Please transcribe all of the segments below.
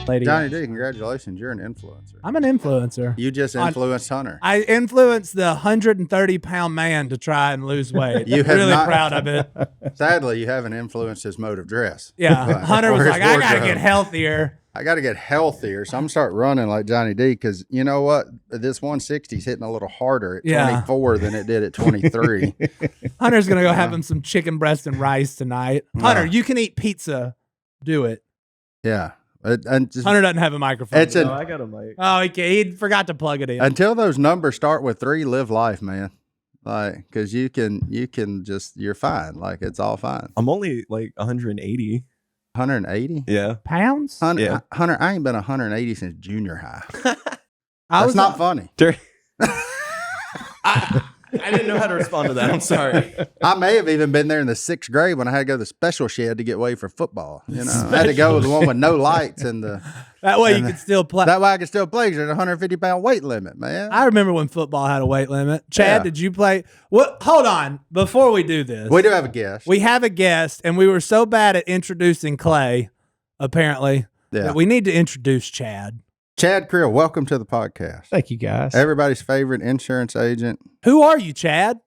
lady. Johnny D, congratulations. You're an influencer. I'm an influencer. You just influenced Hunter. I influenced the 130-pound man to try and lose weight. You have really not- proud of it. Sadly, you haven't influenced his mode of dress. Yeah. Hunter Or was his like, I got to wardrobe. get healthier. I got to get healthier, so I'm gonna start running like Johnny D. Because you know what, this 160 is hitting a little harder at 24 than it did at 23. Hunter's gonna go have him some chicken breast and rice tonight. Hunter, you can eat pizza. Do it. Yeah, and just, Hunter doesn't have a microphone. It's No, I got a mic. Oh, he forgot to plug it in. until those numbers start with 3. Live life, man. Like, because you can just you're fine. Like it's all fine. I'm only like 180. 180. Yeah. Pounds? Hunter, Yeah. Hunter, I ain't been 180 since junior high. I That's was not funny. I didn't know how to respond to that. I'm sorry. I may have even been there in the 6th grade when I had to go to the special shed to get ready for football. You know, I had to go with the one with no lights and the. That way you could still play. That way I could still play because there's a 150-pound weight limit, man. I remember when football had a weight limit. Chad, Yeah. did you play? What? Hold on. Before we do this, We do have a guest. we have a guest, and we were so bad at introducing Clay, apparently, Yeah. that we need to introduce Chad. Chad Creel, welcome to the podcast. Thank you, guys. Everybody's favorite insurance agent. Who are you, Chad?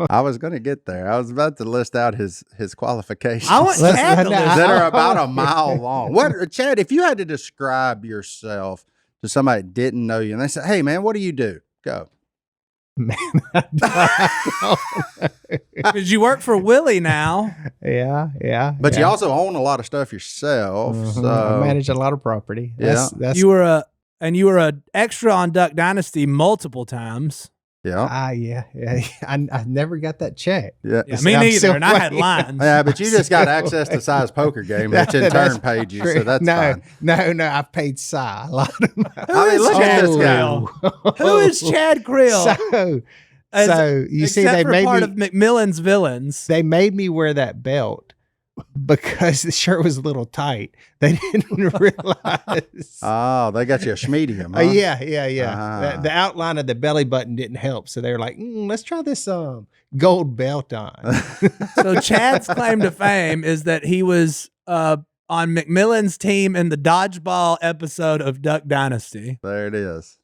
I was going to get there. I was about to list out his qualifications I want Chad to listen. that are about a mile long. What, Chad, if you had to describe yourself to somebody that didn't know you and they said, hey, man, what do you do? Go. Man, Because you work for Willie now. yeah. But yeah. you also own a lot of stuff yourself. Mhm. So I manage a lot of property. That's You were a extra on Duck Dynasty multiple times. yeah. yeah. I never got that check. Yeah. Yeah, me I'm neither. still And I had waiting. lines. Yeah, but you just got access to Si's poker game, which in That's turn paid you, true. so that's fine. No, I paid Si a lot of money. Who is look at Chad this guy. Creel? Who is Chad Creel? So you see, Except they for made part me. of McMillan's villains. They made me wear that belt because the shirt was a little tight. They didn't realize. Oh, they got you a schmedium. Huh? Yeah. Ah. The outline of the belly button didn't help, so they were like, "Let's try this gold belt on." So Chad's claim to fame is that he was on McMillan's team in the dodgeball episode of Duck Dynasty. There it is.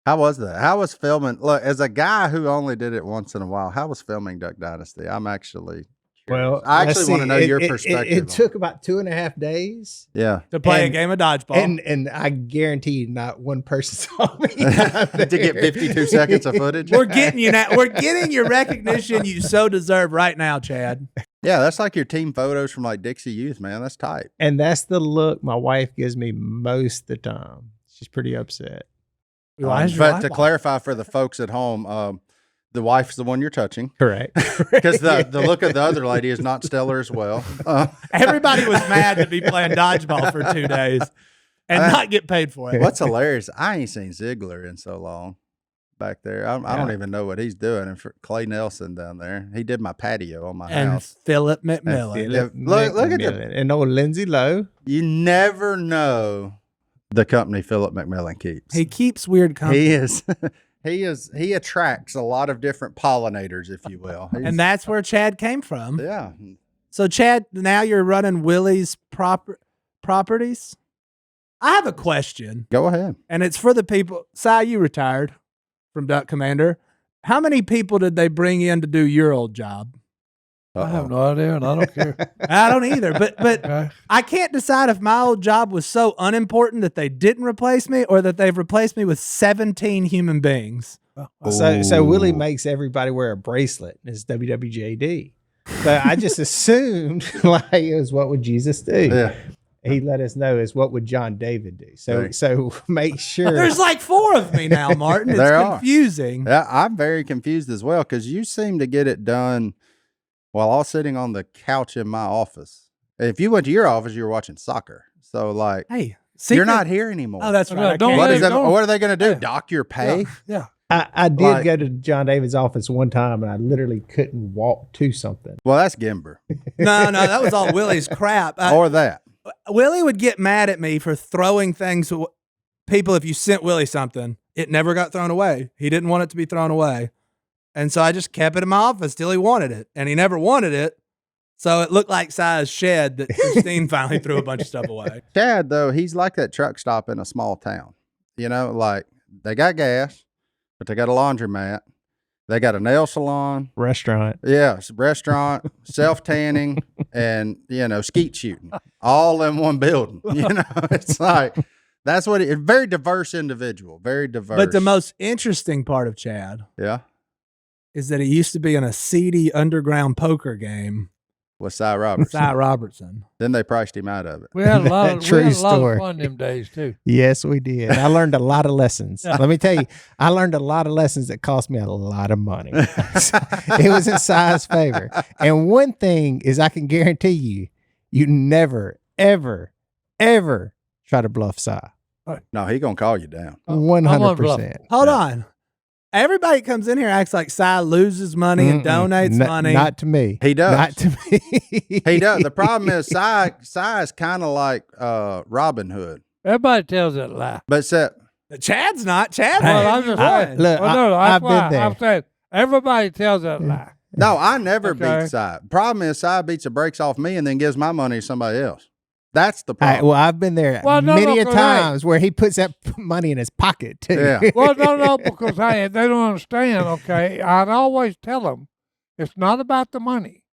How was that? How was filming? Look, as a guy who only did it once in a while, how was filming Duck Dynasty? I'm actually curious. Well, I let's actually want to see. know your It perspective. on took about 2.5 days. Yeah. To play a And- game of dodgeball. And I guarantee you not one person saw me. To get 52 seconds of footage. We're getting you now. We're getting your recognition you so deserve right now, Chad. Yeah, that's like your team photos from like Dixie Youth, man. That's tight. And that's the look my wife gives me most of the time. She's pretty upset. Why is your But wife to like- clarify for the folks at home, the wife's the one you're touching. Correct. Because the look of the other lady is not stellar as well. Everybody was mad to be playing dodgeball for 2 days and not get paid for it. What's hilarious, I ain't seen Ziegler in so long back there. I don't even know what he's doing. And for Clay Nelson down there, he did my patio on my And house. Phillip McMillan. Phillip- Look at McMillan. And old Lindsay Lowe. You never know the company Phillip McMillan keeps. He keeps weird company. He attracts a lot of different pollinators, if you will. And that's where Chad came from. yeah. So, Chad, now you're running Willie's properties? I have a question, Go ahead. and it's for the people. Si, you retired from Duck Commander. How many people did they bring in to do your old job? I have no idea, and I don't care. I don't either, but Okay. I can't decide if my old job was so unimportant that they didn't replace me or that they've replaced me with 17 human beings. So Willie makes everybody wear a bracelet. It's WWJD. So I just assumed like it was what would Jesus do? Yeah. He let us know is what would John David do. So Right. so make sure. There's like 4 of me now, Martin. It's There are. confusing. Yeah, I'm very confused as well because you seem to get it done while I was sitting on the couch in my office. If you went to your office, you were watching soccer. So, like, Hey, you're not here anymore. Oh, that's No, right. I don't can't- what, Hey, is that, don't- what are they going to do? Yeah. Dock your pay? Yeah. I did Like- go to John David's office one time and I literally couldn't walk to something. Well, that's Gimber. No, that was all Willie's crap. Or that. Willie would get mad at me for throwing things. People, if you sent Willie something, it never got thrown away. He didn't want it to be thrown away. And so I just kept it in my office till he wanted it. And he never wanted it. So it looked like Si's shed that Christine finally threw a bunch of stuff away. Chad, though, he's like that truck stop in a small town. You know, like they got gas, but they got a laundromat. They got a nail salon. Restaurant. Yeah, restaurant, self-tanning, and, skeet shooting. All in one building. It's like, that's what very diverse individual. Very diverse. But the most interesting part of Chad is that he used to be in a seedy underground poker game with Si Robertson. Si Robertson. Then they priced him out of it. We had a lot of, True we had a lot story. of fun them days too. Yes, we did. I learned a lot of lessons. Let me tell you, I learned a lot of lessons that cost me a lot of money. It was in Si's favor. And one thing is I can guarantee you, you never, ever, ever try to bluff Si. No, he gonna call you down. 100%. Hold on. Everybody comes in here acts like Si loses money and donates money. Not to me. He does. Not to me. He does. The problem is Si is kind of like Robin Hood. Everybody tells that lie. But Chad's not. Chad. Well, I'm just saying. Look, well, no, I've that's why been there. I'm saying everybody tells that lie. no, I never Okay. beat Si. Problem is Si beats the brakes off me and then gives my money to somebody else. That's the All right, problem. well, I've been there many a times where he puts that money in his pocket too. Yeah. Well, no, because hey, they don't understand. Okay, I'd always tell them it's not about the money.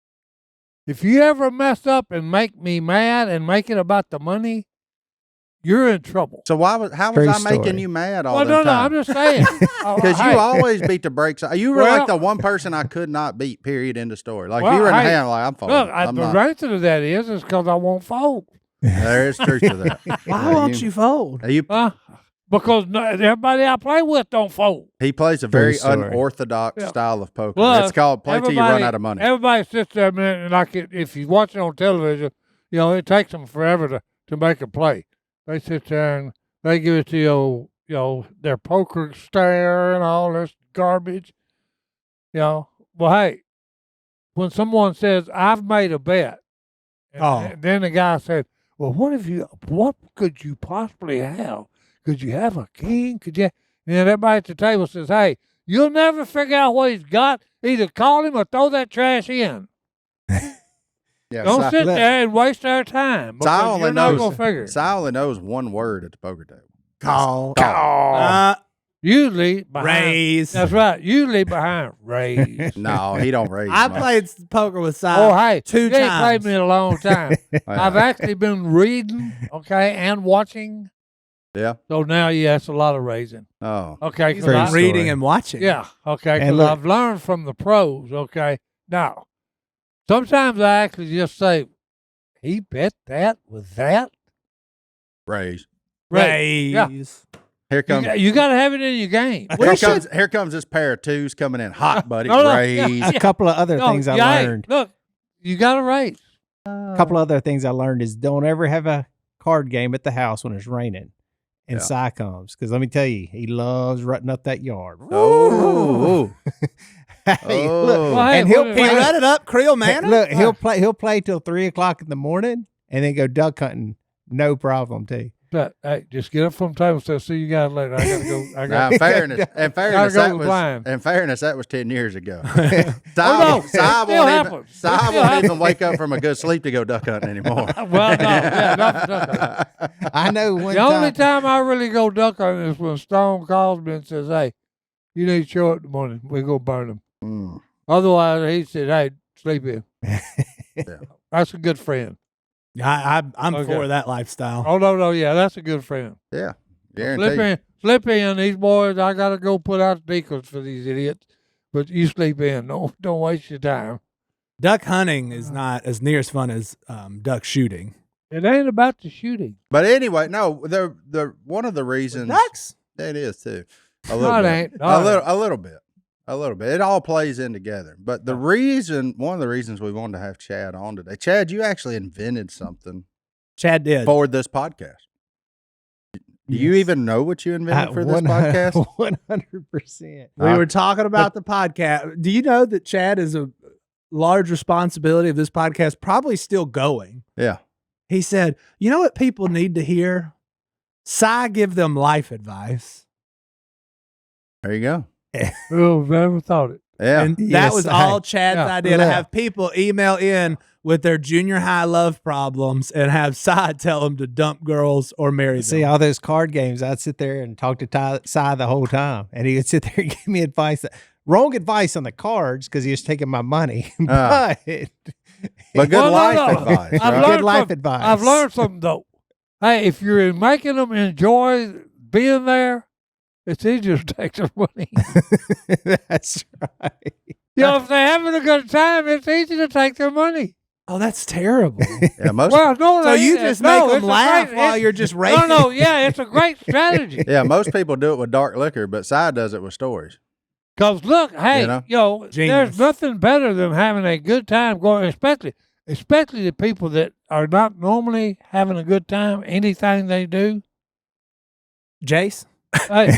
If you ever mess up and make me mad and make it about the money, you're in trouble. So how was True I making story. you mad all Well, the no, time? I'm just saying. Because you always beat the brakes. You were Well- like the one person I could not beat, period, in the story. Like, Well, you were in the hey, hand, like, I'm folding. Look, I'm the not. answer to that is because I won't fold. There is truth to that. Why won't you fold? Because everybody I play with don't fold. He plays a very story. unorthodox Yeah. style of poker. Plus, It's called play till you run out of money. Everybody sits there a minute, and like if you watch it on television, it takes them forever to make a play. They sit there and they give it to their poker stare and all this garbage. Well, hey, when someone says I've made a bet, and then the guy said, "Well, what could you possibly have? Could you have a king? Could you?" And everybody at the table says, "Hey, you'll never figure out what he's got. Either call him or throw that trash in. Yeah, Don't Si, sit there and waste our time. Si Because only you're not knows. gonna figure. Si only knows one word at the poker table. Call. Call. Usually behind. Raise. That's right. Usually behind raise. No, he don't raise. I much. played poker with Si Oh, hey, 2 you ain't played times. me in a long time. I've actually been reading, and watching. Yeah. So now, it's a lot of raising. Oh. Okay, He's 'cause been I- reading and watching. Yeah, okay, And because look- I've learned from the pros, okay? Now, sometimes I actually just say, he bet that with that? Raise. Raise. Yeah. Here comes. You got to have it in your game. Here comes this pair of twos coming in hot, buddy. No, no, Raise. yeah. A couple of other things I learned. Look, you got to raise. A couple of other things I learned is don't ever have a card game at the house when it's raining and Si comes. Because let me tell you, he loves rutting up that yard. Oh. Hey, Oh. look, Well, hey, and he'll what- He play. let it up Creel Manor? Look, he'll play till 3:00 in the morning and then go duck hunting. No problem, too. But, hey, just get up from the table and say, see you guys later. I got to go. I Now, got in fairness, Gotta go to the blind. that was 10 years ago. no, Si it still happens. Si It still won't even happens. wake up from a good sleep to go duck hunting anymore. Well, no, yeah, no. I know one The only time I really go duck hunting is when Stone calls me and says, hey, you need to show up in the morning. We go burn them. Mm. Otherwise, he said, hey, sleep in. Yeah. That's a good friend. I'm Okay. for that lifestyle. Oh, no, yeah, that's a good friend. Yeah. Guarantee. Slip in, these boys. I got to go put out decoys for these idiots. But you sleep in. Don't waste your time. Duck hunting is not as near as fun as duck shooting. It ain't about the shooting. But anyway, no, the one of the reasons Ducks? it is too. A No, little it bit. ain't. No, it ain't. A little bit. A little bit. It all plays in together. But one of the reasons we wanted to have Chad on today. Chad, you actually invented something Chad did. for this podcast. Do you even know what you invented for this podcast? 100%. We were talking about the podcast. Do you know that Chad is a large responsibility of this podcast, probably still going? Yeah. He said, you know what people need to hear? Si give them life advice. There you go. Oh, never thought it. Yeah. And that Yes, was hey. all Chad's Yeah. idea to Yeah. have people email in with their junior high love problems and have Si tell them to dump girls or marry them. See all those card games. I'd sit there and talk to Si the whole time, and he would sit there and give me advice. Wrong advice on the cards because he was taking my money, but But good Well, life no. advice, I've right? learned Good life something. advice. I've learned something though. Hey, if you're making them enjoy being there, it's easier to take their money. That's right. If they're having a good time, it's easy to take their money. Oh, that's terrible. Yeah, most Well, no, So they you ain't. just No, make them it's a laugh great- while it's- you're just raking. No, yeah, it's a great strategy. yeah, most people do it with dark liquor, but Si does it with stories. Because look, hey, You know? Genius. there's nothing better than having a good time going, especially the people that are not normally having a good time. Anything they do, Jace? hey,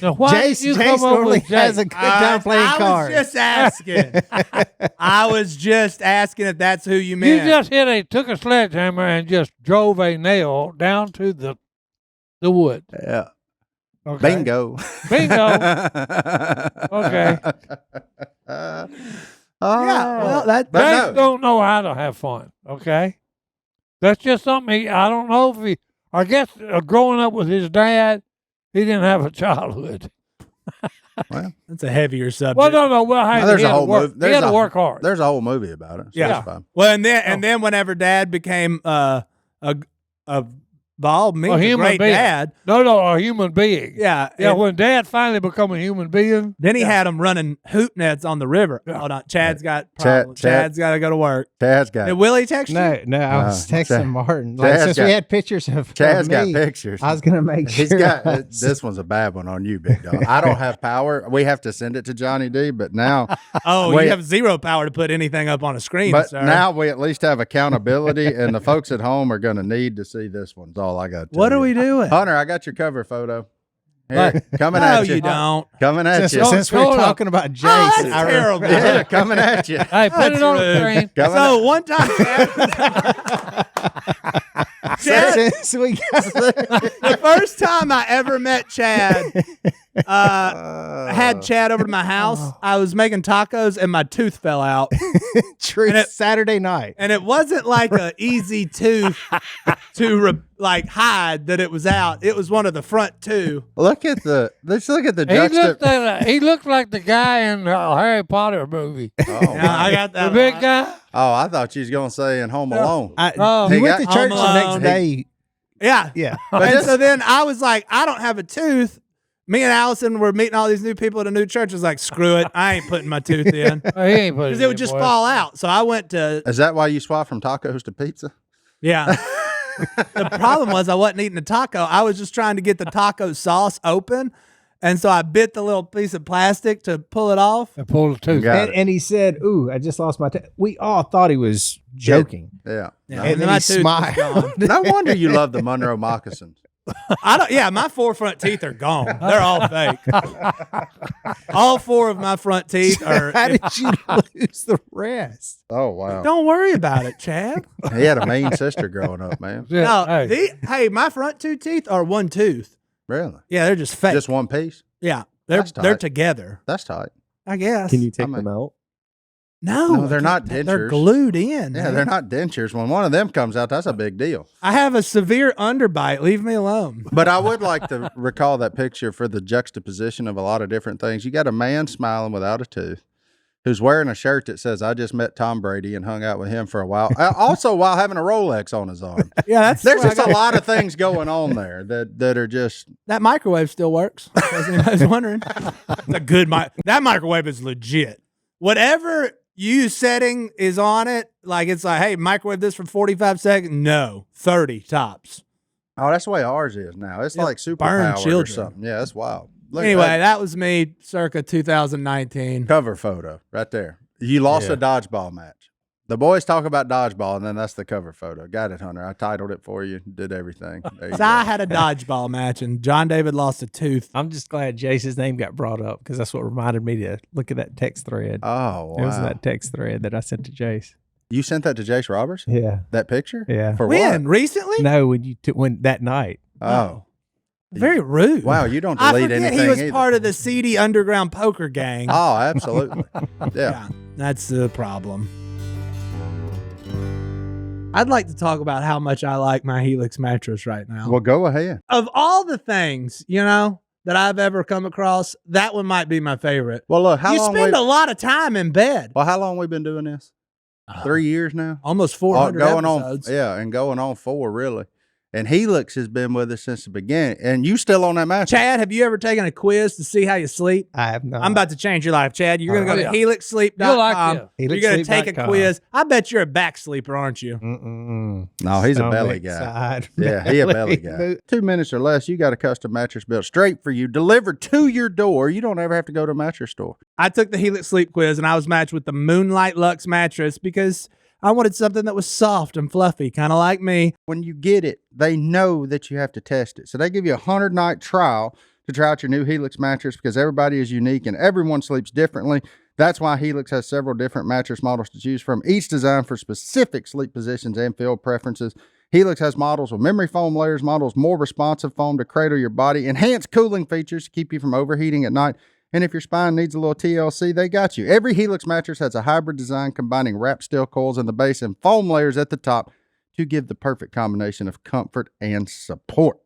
now why did Jace you Jace come up normally with has Jace? a good time playing I cards. was just asking. I was just asking if that's who you You meant. just took a sledgehammer and just drove a nail down to the wood. Yeah. Okay. Bingo. Bingo. Okay. Oh, Yeah, well, that But Jace no. don't know how to have fun. Okay. That's just something I don't know if he. I guess growing up with his dad, he didn't have a childhood. that's a heavier subject. Well, no. Well, hey, Well, there's he a had to whole work. movie. He There's had to a- work hard. There's a whole movie about it. So Yeah. it's fine. Well, and then whenever Dad became a by all means, A a human great being. dad. No, a human being. Yeah, Yeah, and when Dad finally become a human being, then he had him running hoop nets on the river. Yeah. Hold on, Chad's got problems. Chad- Chad's got to go to work. Chad's got Did Willie text you? No, I was texting Chad- Martin. Like, Chad's since got- we had pictures of Chad's got me, pictures. I was gonna make sure. He's got I was- this one's a bad one on you, big dog. I don't have power. We have to send it to Johnny D, but now Oh, Wait. you have zero power to put anything up on a screen, but sir. now we at least have accountability, and the folks at home are going to need to see this one. That's all I got. What are we doing? Hunter? I got your cover photo. Here, coming No, at you. you don't. Coming at Since, you. since we're Hold up. talking about Jace, Oh, that's I terrible. Yeah, coming at you. hey, put it on the screen. Coming So at- one time, Chad, since we got the first time I ever met Chad, had Chad over to my house. I was making tacos and my tooth fell out, true And it- Saturday night. and it wasn't like a easy tooth to like hide that it was out. It was one of the front two. Look at the. Let's look at the He looked like the guy in the Harry Potter movie. Oh, Yeah, I got The that. big guy. oh, I thought you was going to say in Home Alone. Oh. You He went to got- church Home the next Alone. day. Yeah. Yeah. And so then I was like, I don't have a tooth. Me and Allison were meeting all these new people at a new church. I was like, screw it. I ain't putting my tooth in. Oh, he ain't put Because it it would in, just boy. fall out. So I went to, Is that why you swapped from tacos to pizza? yeah. The problem was I wasn't eating the taco. I was just trying to get the taco sauce open. And so I bit the little piece of plastic to pull it off. And pulled the tooth. Got it. And he said, "Ooh, I just lost my." We all thought he was joking. Yeah. Yeah, And then my he tooth was smiled. gone. No wonder you love the Monroe moccasins. I don't. Yeah, my 4 front teeth are gone. They're all fake. All 4 of my front teeth are. How did you lose the rest? Oh wow. Don't worry about it, Chad. He had a mean sister growing up, man. Yeah, No, hey. hey, my front 2 teeth are one tooth. Really? Yeah, they're just fake. Just one piece? yeah, That's they're tight. together. That's tight. I guess. Can you take I mean- them out? No, No, they're not They're dentures. glued in. Yeah, man. they're not dentures. When one of them comes out, that's a big deal. I have a severe underbite. Leave me alone. But I would like to recall that picture for the juxtaposition of a lot of different things. You got a man smiling without a tooth who's wearing a shirt that says, I just met Tom Brady and hung out with him for a while. Also, while having a Rolex on his arm. Yeah, that's There's where I just a got- lot of things going on there that are just, that microwave still works. In case anybody's wondering, it's a good that microwave is legit. Whatever you setting is on it, like it's like, hey, microwave this for 45 seconds. No, 30 tops. oh, that's the way ours is now. It's Yeah, like burn superpowered or children. something. Yeah, that's wild. Look, Anyway, that was me circa 2019. cover photo right there. You lost a dodgeball match. The boys talk about dodgeball, and then that's the cover photo. Got it, Hunter. I titled it for you. Did everything. There you So go. I had a dodgeball match, and John David lost a tooth. I'm just glad Jace's name got brought up because that's what reminded me to look at that text thread. Oh, It was wow. that text thread that I sent to Jace. You sent that to Jace Roberts? Yeah, That picture? yeah. For When? what? Recently? No, when that night. Oh. Very rude. Wow, you don't I delete forget anything he was either. part of the seedy underground poker gang. Oh, absolutely. Yeah. Yeah, that's the problem. I'd like to talk about how much I like my Helix mattress right now. Well, go ahead. Of all the things, that I've ever come across, that one might be my favorite. Well, look, how You long spend a lot of time in bed. Well, how long we been doing this? 3 years now. Almost 400 going episodes. on, yeah, and going on 4 really. And Helix has been with us since the beginning. And you still on that mattress? Chad, have you ever taken a quiz to see how you sleep? I have not. I'm about to change your life, Chad. You're going to go to HelixSleep.com. You'll like it. You're going to take a HelixSleep.com. quiz. I bet you're a back sleeper, aren't you? No, he's a Stomach, belly guy. side, Yeah, he a belly guy. 2 minutes or less, you got a custom mattress built straight for you, delivered to your door. You don't ever have to go to a mattress store. I took the Helix Sleep quiz and I was matched with the Moonlight Luxe mattress because I wanted something that was soft and fluffy, kind of like me. When you get it, they know that you have to test it. So they give you a 100-night trial to try out your new Helix mattress because everybody is unique and everyone sleeps differently. That's why Helix has several different mattress models to choose from, each designed for specific sleep positions and field preferences. Helix has models with memory foam layers, models more responsive foam to cradle your body, enhanced cooling features to keep you from overheating at night. And if your spine needs a little TLC, they got you. Every Helix mattress has a hybrid design combining wrap steel coils in the base and foam layers at the top to give the perfect combination of comfort and support.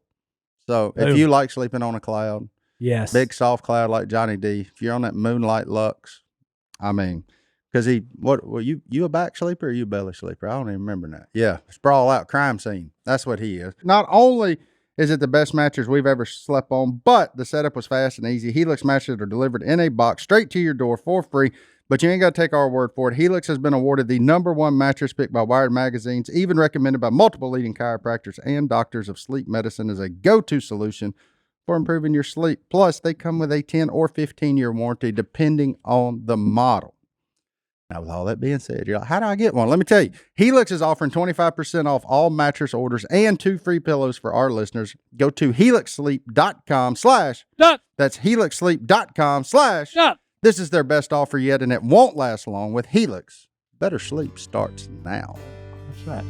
So if you like sleeping on a cloud, Yes. big soft cloud like Johnny D, if you're on that Moonlight Luxe, I mean, because you a back sleeper or you a belly sleeper? I don't even remember that. Yeah, sprawl out crime scene. That's what he is. Not only is it the best mattress we've ever slept on, but the setup was fast and easy. Helix mattresses are delivered in a box straight to your door for free, but you ain't got to take our word for it. Helix has been awarded the #1 mattress pick by Wired magazines, even recommended by multiple leading chiropractors and doctors of sleep medicine as a go-to solution for improving your sleep. Plus, they come with a 10 or 15-year warranty depending on the model. Now, with all that being said, you're like, how do I get one? Let me tell you, Helix is offering 25% off all mattress orders and 2 free pillows for our listeners. Go to helixsleep.com/ Duck, that's helixsleep.com/ duck. this is their best offer yet, and it won't last long. With Helix, better sleep starts now. That's right.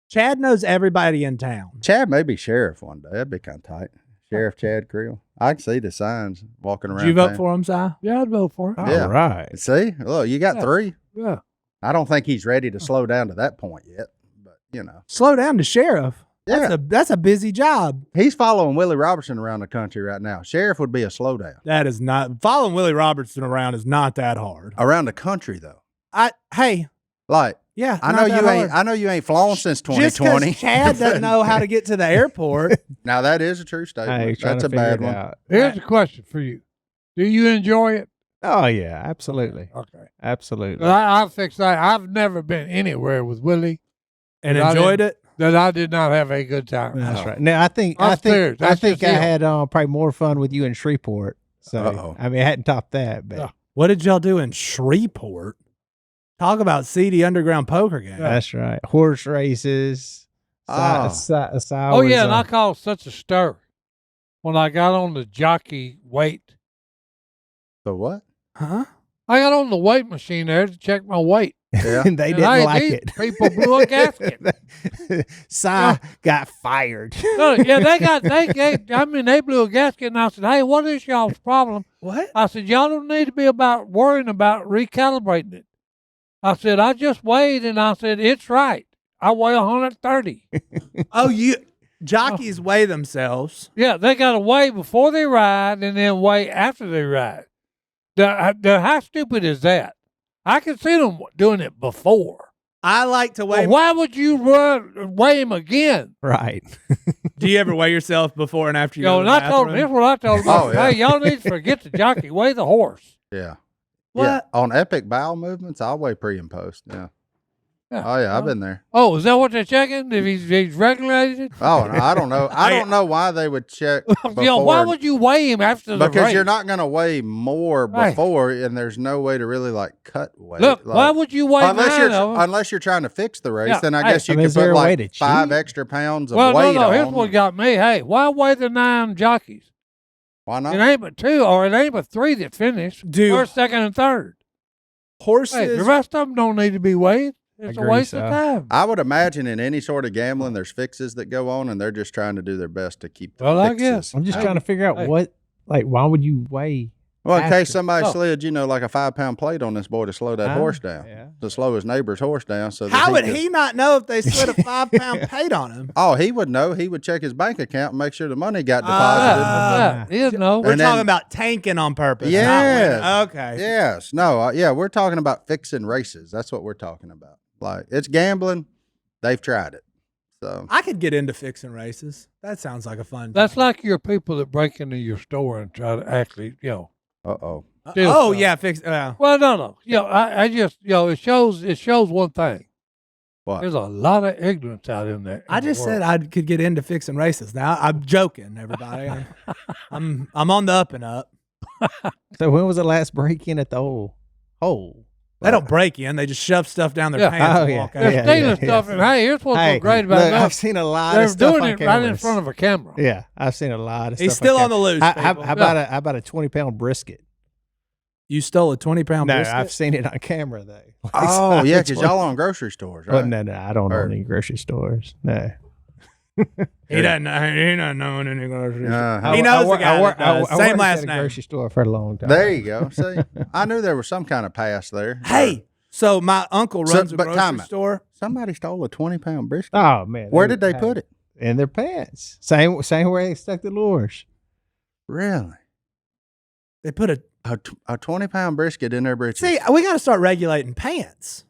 Chad knows everybody in town. Chad may be sheriff one day. That'd be kind of tight. Sheriff Chad Creel. I can see the signs walking around. Did you vote town. for him, Si? Yeah, I'd vote for it. Yeah. All right. See? Look, you got Yeah. 3. Yeah. I don't think he's ready to slow down to that point yet, but Slow down to sheriff. Yeah. That's a busy job. He's following Willie Robertson around the country right now. Sheriff would be a slowdown. That is not following Willie Robertson around is not that hard. Around the country though. Hey, Like, yeah. I not know that you ain't hard. I know you ain't flown since Just 2020. because Chad doesn't know how to get to the airport. Now that is a true statement. Hey, trying That's to a bad figure it one. out. Here's a question for you. Do you enjoy it? Oh yeah, absolutely, Okay. absolutely. I'll fix that. I've never been anywhere with Willie And I enjoyed it. that I did not have a good time. That's right. Now I think I'm I think serious. I That's think just I it. had probably more fun with you in Shreveport. So Uh-oh. I mean, I hadn't topped that, but Yeah. What did y'all do in Shreveport? Talk about seedy underground poker game. that's right. Horse races. Ah. Oh, yeah, and I caused such a stir when I got on the jockey weight. So what? Huh? I got on the weight machine there to check my weight. Yeah. and they And didn't I- like these it. people blew a gasket. Si got fired. No, yeah, they blew a gasket, and I said, hey, what is y'all's problem? What? I said, y'all don't need to be worrying about recalibrating it. I said, I just weighed, and I said, it's right. I weigh 130. Oh, jockeys weigh themselves. Yeah, they got to weigh before they ride and then weigh after they ride. How stupid is that? I can see them doing it before. I like to weigh. Well, why would you weigh him again? Right. Do you ever weigh yourself before and after you go to And the I told him, bathroom? here's what I told him. Oh, yeah. Hey, y'all need to forget the jockey. Weigh the horse. Yeah. What? Yeah. On epic bowel movements, I'll weigh pre and post. Yeah. Yeah. Oh yeah, I've been there. Oh, is that what they're checking? If he's regulated? Oh no, I don't know. I don't know why they would check before. Why would you weigh him after the Because race? you're not going to weigh more Right. before, and there's no way to really like cut weight. Look, like, why would you weigh unless nine you're of 'em? unless you're trying to fix the race, Yeah, then I hey, guess you I mean, could is there put a way like to 5 cheat? extra pounds of Well, weight no. Here's on. what got me. Hey, why weigh the 9 jockeys? Why It not? ain't but 2, or it ain't but 3 that finish. Dude. First, second, and third. Horses. Hey, the rest of them don't need to be weighed. It's a Agree, waste so. of time. I would imagine in any sort of gambling, there's fixes that go on, and they're just trying to do their best to keep the Well, I fixes. guess. I'm just Hey, trying to figure out hey. why would you weigh? Well, in after. case somebody Oh. slid, like a 5-pound plate on this boy to slow that horse down, Yeah. to slow his neighbor's horse down. So that How would could- he not know if they slid a 5-pound plate on him? Oh, he would know. He would check his bank account and make sure the money got deposited. Yeah, he didn't know. We're And then- talking about tanking on purpose. Yes. Not winning. Okay. Yes. No. Yeah. We're talking about fixing races. That's what we're talking about. Like, it's gambling. They've tried it. So I could get into fixing races. That sounds like a fun. That's like your people that break into your store and try to actually, uh-oh. steal Oh stuff. yeah, fix. Well, Well, no. I just, it shows one thing. What? There's a lot of ignorance out in there. I just said I could get into fixing races. Now I'm joking, everybody. I'm on the up and up. So when was the last break-in at the old hole? They don't break in; they just shove stuff down their Yeah. pants Oh, and yeah. walk They're out. stealing stuff, and hey, here's what's so great about look, that. I've seen a lot They're of stuff doing on it right in cameras. front of a camera. Yeah, I've seen a lot of He's stuff. still on the loose. How people. about a 20-pound brisket? You stole a 20-pound No, brisket? I've seen it on camera though. Oh, yeah, because y'all own grocery stores, right? Well, no, I don't Or- own any grocery stores. No. He doesn't know any grocery store. Uh-huh. He knows the guy that does. I Same worked last at a name. grocery store for a long time. There you go. See, I knew there was some kind of past there. Hey, so my uncle So- runs a but time grocery out. store. Somebody stole a 20-pound brisket. Oh man, Where did they put it? In their pants. Same where they stuck the lures. Really? They put a. A 20-pound brisket in their britches. See, we got to start regulating pants.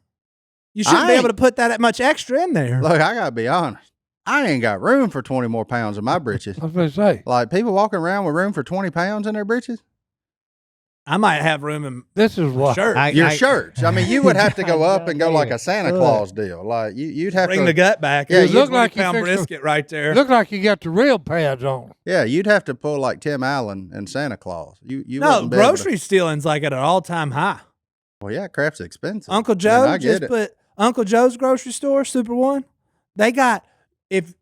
You shouldn't I be ain't- able to put that much extra in there. Look, I got to be honest. I ain't got room for 20 more pounds in my britches. I was going to say, Like, people walking around with room for 20 pounds in their britches? I might have room in this is my what. shirt. Your shirts. I mean, you would have to go up and go like a Yeah. Santa Look. Claus deal. Like, you'd have Bring to. the gut back. Yeah, Here's you a look like you 20-pound fixed brisket right there. Look like you got the real pads on. Yeah, you'd have to pull like Tim Allen and Santa Claus. You No, wouldn't be able to- grocery stealing's like at an all-time high. Well, yeah, crap's expensive. Uncle I mean, Joe I get just it. put Uncle Joe's grocery store, Super One. They got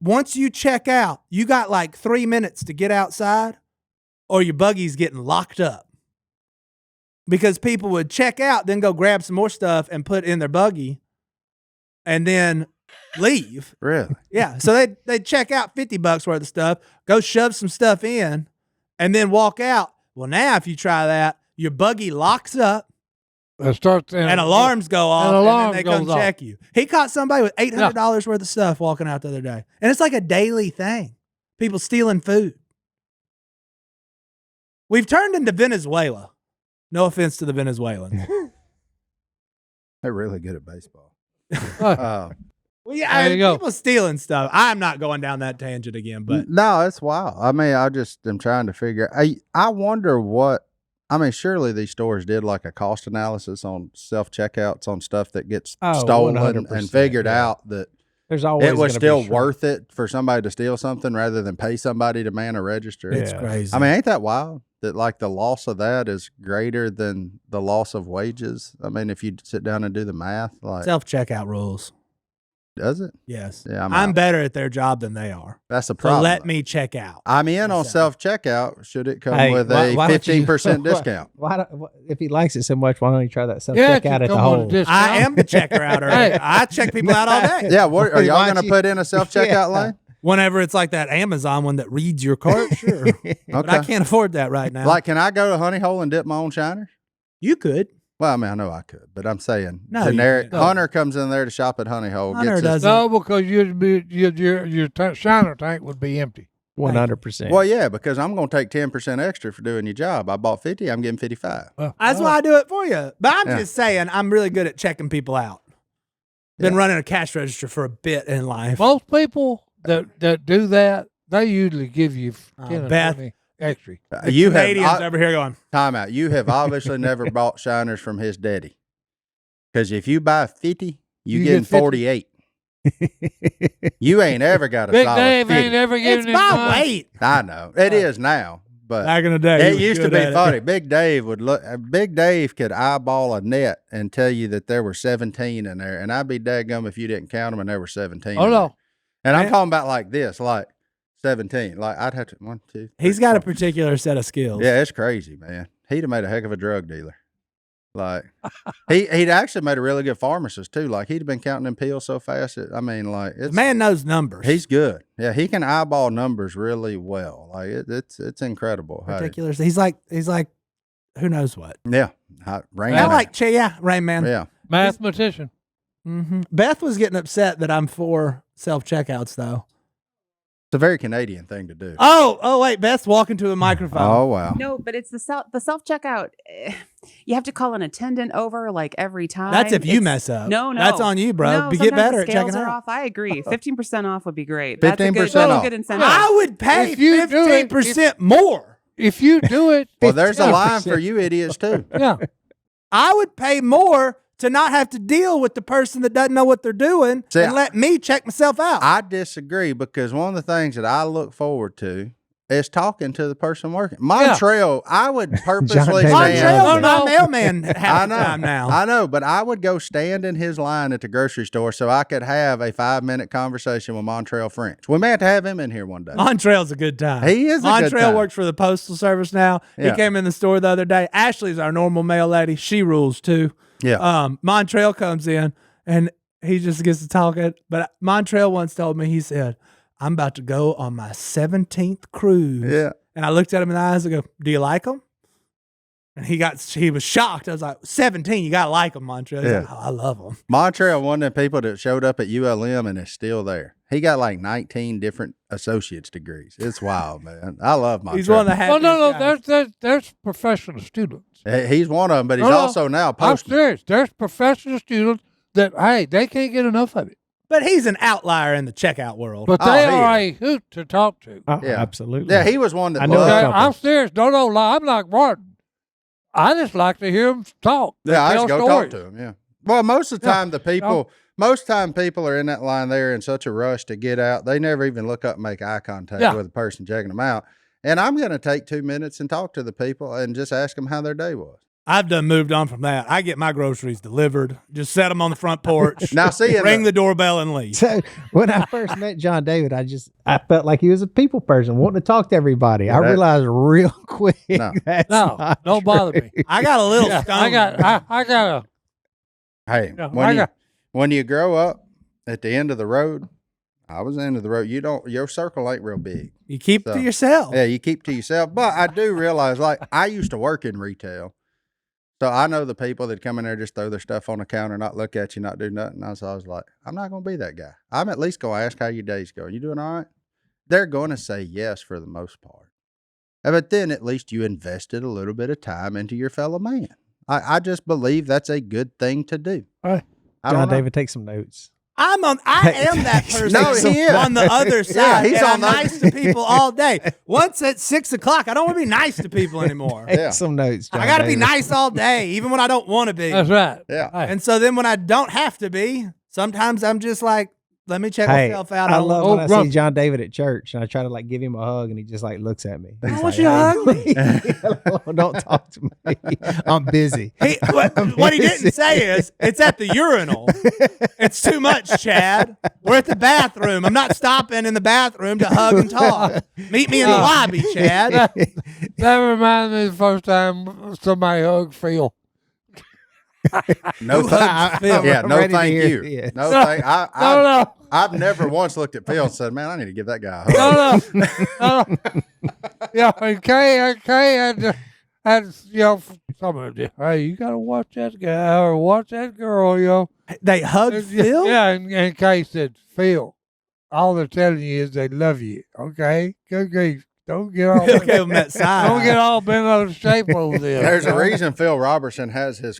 once you check out, you got like 3 minutes to get outside, or your buggy's getting locked up. Because people would check out, then go grab some more stuff and put in their buggy, and then leave. Really? Yeah, so they check out $50 worth of stuff, go shove some stuff in, and then walk out. Well, now if you try that, your buggy locks up. It starts And alarms go off, and alarm then they come goes off. check you. He caught somebody with $800 worth of stuff walking out the other day. And it's like a daily thing. People stealing food. We've turned into Venezuela. No offense to the Venezuelans. They're really good at baseball. Uh, Well, yeah, There you go. people stealing stuff. I'm not going down that tangent again, but No, it's wild. I mean, I just am trying to figure. I wonder what. I mean, surely these stores did like a cost analysis on self checkouts on stuff that gets Oh, stolen 100%, and figured yeah. out that There's always it was gonna still be worth it for somebody to steal something rather than pay somebody to man a register. it's Yeah. crazy. I mean, ain't that wild that like the loss of that is greater than the loss of wages? I mean, if you sit down and do the math, like, self checkout rules. does it? Yes. Yeah, I'm out. better at their job than they are. That's the So problem. let me check out. I'm in on So- self checkout. Should it come Hey, with why a don't you- 15% discount? If he likes it so much, why don't you try that self yeah, checkout at the come on hole? a discount. I am the checker outer. Hey. I check people out all day. Yeah, what are y'all Why going to don't you- put in a self checkout Yeah. lane? Whenever it's like that Amazon one that reads your cart, sure. But I Okay. can't afford that right now. Like, can I go to Honey Hole and dip my own shiners? You could. Well, I mean, I know I could, but I'm saying No, you generic. can't. Hunter comes in there to shop at Honey Hole. Hunter gets his, doesn't. No, because your shiner tank would be empty. 100%. well, yeah, because I'm going to take 10% extra for doing your job. I bought 50, I'm getting 55. That's why I do it for you. But I'm Yeah. just saying, I'm really good at checking people out. Been Yeah. running a cash register for a bit in life. Most people that do that, they usually give you 10 or Beth. 20 extra. You Canadians have over here going, time out. You have obviously never bought shiners from his daddy, because if you buy 50, you You getting get 50. 48. You ain't ever got a Big solid Dave 50. ain't ever given it's him my money. weight. I know it is now, but Back in the day. it he was used to good be at it. funny. Big Dave would look. Big Dave could eyeball a net and tell you that there were 17 in there, and I'd be daggum if you didn't count them and there were 17. Oh, in no. there. And I'm Man. talking about like this, like 17. Like I'd have to 1, 2. He's 3, got a 4. particular set of skills. Yeah, it's crazy, man. He'd have made a heck of a drug dealer. Like he'd actually made a really good pharmacist too. Like he'd been counting them pills so fast. The man knows numbers. He's good. Yeah, he can eyeball numbers really well. Like it's incredible. Particulars. He's like who knows what. Yeah, Rain Man. Yeah, Mathematician. Mm-hmm. Beth was getting upset that I'm for self checkouts though. it's a very Canadian thing to do. Oh wait, Beth's walking to a microphone. Oh wow. No, but it's the self checkout. You have to call an attendant over like every time. That's if you mess up. No, that's on you, bro. No, Get better the at checking scales are out. off. I agree. 15% off would be great. 15% That's off. a good incentive. I would pay If you do it, 15% more. If you do it, Well, there's a line 15%. for you idiots too. yeah. I would pay more to not have to deal with the person that doesn't know what they're doing See, and let me check myself out. I disagree because one of the things that I look forward to is talking to the person working. Montreal, I would purposely David stand. Montreal's No, my no. mailman I half know, the time now. I know, but I would go stand in his line at the grocery store so I could have a 5-minute conversation with Montreal French. We may have to have him in here one day. Montreal's a good time. He is a good Montreal time. works for the Postal Service now. Yeah. He came in the store the other day. Ashley's our normal mail lady. She rules too. Yeah. Montreal comes in and he just gets to talking. But Montreal once told me, he said, I'm about to go on my 17th cruise. Yeah. And I looked at him in the eyes and go, do you like them? And he was shocked. I was like, 17, you got to like them, Montreal. He's Yeah. like, oh, I love them. Montreal, one of the people that showed up at ULM and is still there. He got like 19 different associate's degrees. It's wild, man. I love Montreal. He's one of the Well, happiest guys. there's professional students. He's one of them, but he's No, no. also now I'm posting. serious. There's professional students that, hey, they can't get enough of it. But he's an outlier in the checkout world. But Oh, they he are a hoot to talk to. Oh, Yeah. absolutely. Yeah, he was one that I know loved- a Okay, couple. I'm serious. Don't lie. I'm like Martin. I just like to hear them talk. Yeah, I just tell go stories. talk to him. Yeah. Well, most of the time, most time people are in that line there in such a rush to get out. They never even look up and make eye contact Yeah. with the person checking them out. And I'm going to take 2 minutes and talk to the people and just ask them how their day was. I've moved on from that. I get my groceries delivered. Just set them on the front porch. Now, see, ring the doorbell and leave. So when I first met John David, I felt like he was a people person, wanting to talk to everybody. I That- realized real quick No. that's No, not don't bother me. I got a little Yeah, stone. I got Hey, Yeah, when you grow up at the end of the road, I was the end of the road. Your circle ain't real big. You keep it So, to yourself. Yeah, you keep to yourself. But I do realize, like, I used to work in retail. So I know the people that come in there, just throw their stuff on the counter, not look at you, not do nothing. So I was like, I'm not going to be that guy. I'm at least going to ask how your day's going. You doing all right? They're going to say yes for the most part. But then at least you invested a little bit of time into your fellow man. I just believe that's a good thing to do. Right. I don't John know. David, take some notes. I am that person No, he is. on the other side. he's and on I'm the- nice to people all day. Once at 6 o'clock, I don't want to be nice to people anymore. Take Yeah. some notes, John I got to be David. nice all day, even when I don't want to be. That's right. Yeah. Hey, And so then when I don't have to be, sometimes I'm just like, let me check Hey, myself out. I don't love want- when I run. see John David at church and I try to like give him a hug and he just like looks at me. He's want like, you to hug me. "Hey, don't talk to me. I'm busy. What he didn't say is, it's at the urinal. It's too much, Chad. We're at the bathroom. I'm not stopping in the bathroom to hug and talk. Meet me in the lobby, Chad. that reminds me of the first time somebody hugged Phil. No Who thank hugs Phil? Yeah, I'm no ready to thank hear you. it. No thank No. I've never once looked at Phil and said, man, I need to give that guy a hug. No. Yeah, and Kay had some of it. Hey, you gotta watch that guy or watch that girl, yo. They hugged Phil? Yeah, and Kay said, Phil, all they're telling you is they love you. Okay, good grief. Don't get all Phil gave him that side. don't get all bent out of shape over there. There's a reason Phil Robertson has his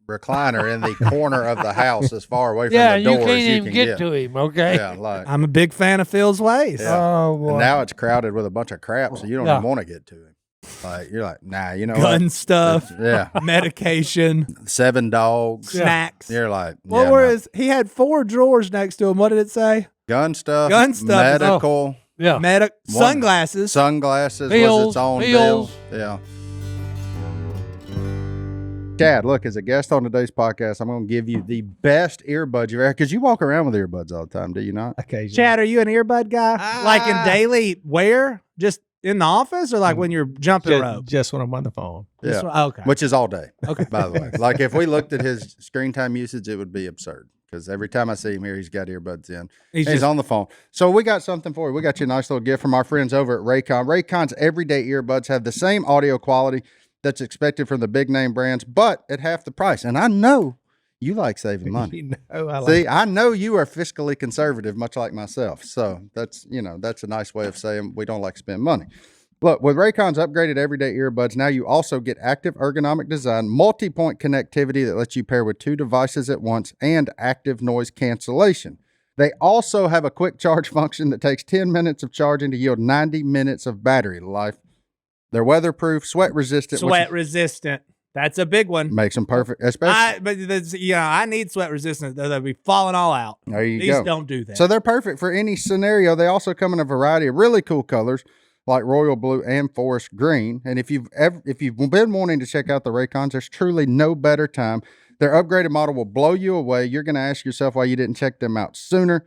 recliner in the corner of the house as far away from Yeah, the you door can't as you even can get to him. Okay. Yeah, like I'm a big fan of Phil's ways. Yeah. Oh boy. and now it's crowded with a bunch of crap, so you don't Yeah. even want to get to him. Like you're like, nah, you know Gun what? stuff, Yeah, medication, 7 dogs. Yeah. snacks. You're like, What yeah, were no. his? He had 4 drawers next to him. What did it say? Gun stuff, Gun stuff. medical, Yeah. One. Sunglasses. sunglasses was Pills, its own pills. deal. Yeah. Chad, look, as a guest on today's podcast, I'm going to give you the best earbuds you've ever, because you walk around with earbuds all the time, do you not? Occasionally. Chad, are you an earbud guy? Like in daily wear? Just in the office or like when you're jumping rope? Just when I'm on the phone. Yeah. Okay. Which is all day. Okay. By the way, like if we looked at his screen time usage, it would be absurd. Because every time I see him here, he's got earbuds in. He's on the phone. So we got something for you. We got you a nice little gift from our friends over at Raycon. Raycon's everyday earbuds have the same audio quality that's expected from the big name brands, but at half the price. And I know you like saving money. You know, I like See, I know you are fiscally conservative, much like myself. So that's a nice way of saying we don't like to spend money. Look, with Raycon's upgraded everyday earbuds, now you also get active ergonomic design, multi-point connectivity that lets you pair with 2 devices at once, and active noise cancellation. They also have a quick charge function that takes 10 minutes of charging to yield 90 minutes of battery life. They're weatherproof, sweat resistant. Sweat resistant. That's a big one. Makes them perfect, especially. I need sweat resistant. They'll be falling all out. There you These go. don't do that. So they're perfect for any scenario. They also come in a variety of really cool colors, like royal blue and forest green. And if you've been wanting to check out the Raycons, there's truly no better time. Their upgraded model will blow you away. You're going to ask yourself why you didn't check them out sooner.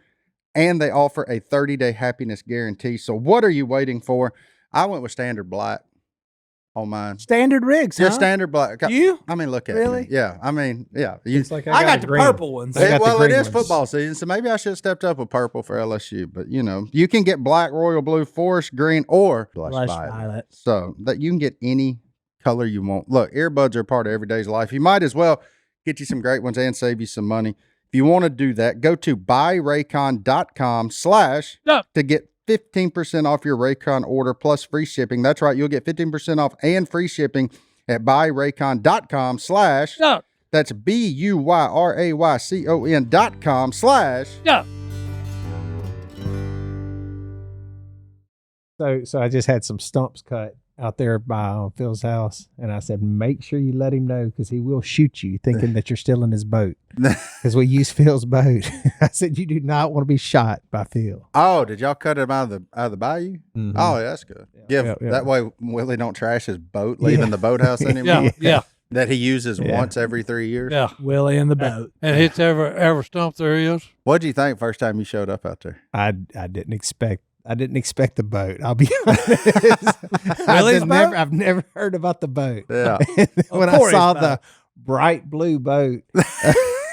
And they offer a 30-day happiness guarantee. So what are you waiting for? I went with standard black on mine. Standard rigs, Just huh? standard black. You? I mean, look at Really? me. Yeah. I mean, yeah. It's like I got a the green. purple ones. I got the Well, it green is ones. football season, so maybe I should have stepped up with purple for LSU. But, you can get black, royal blue, forest green, or blush violet. So that you can get any color you want. Look, earbuds are a part of everyday's life. You might as well get you some great ones and save you some money. If you want to do that, go to buyraycon.com/ to get 15% off your Raycon order plus free shipping. That's right. You'll get 15% off and free shipping at buyraycon.com/ that's BUYRAYCON.com/ So I just had some stumps cut out there by Phil's house, and I said, make sure you let him know because he will shoot you thinking that you're still in his boat. Because we use Phil's boat. I said, you do not want to be shot by Phil. Oh, did y'all cut him out of the bayou? Mhm. Oh, yeah, that's good. Yeah, Yeah. that way Willie don't trash his boat leaving the boathouse anymore. Yeah. That he uses Yeah. once every 3 years. Yeah. Willie in the boat. And hits every stump there is. What'd you think first time you showed up out there? I didn't expect the boat. I'll be honest. Willie's boat? I've never heard about the boat. Yeah. When I Corey's saw boat. the bright blue boat,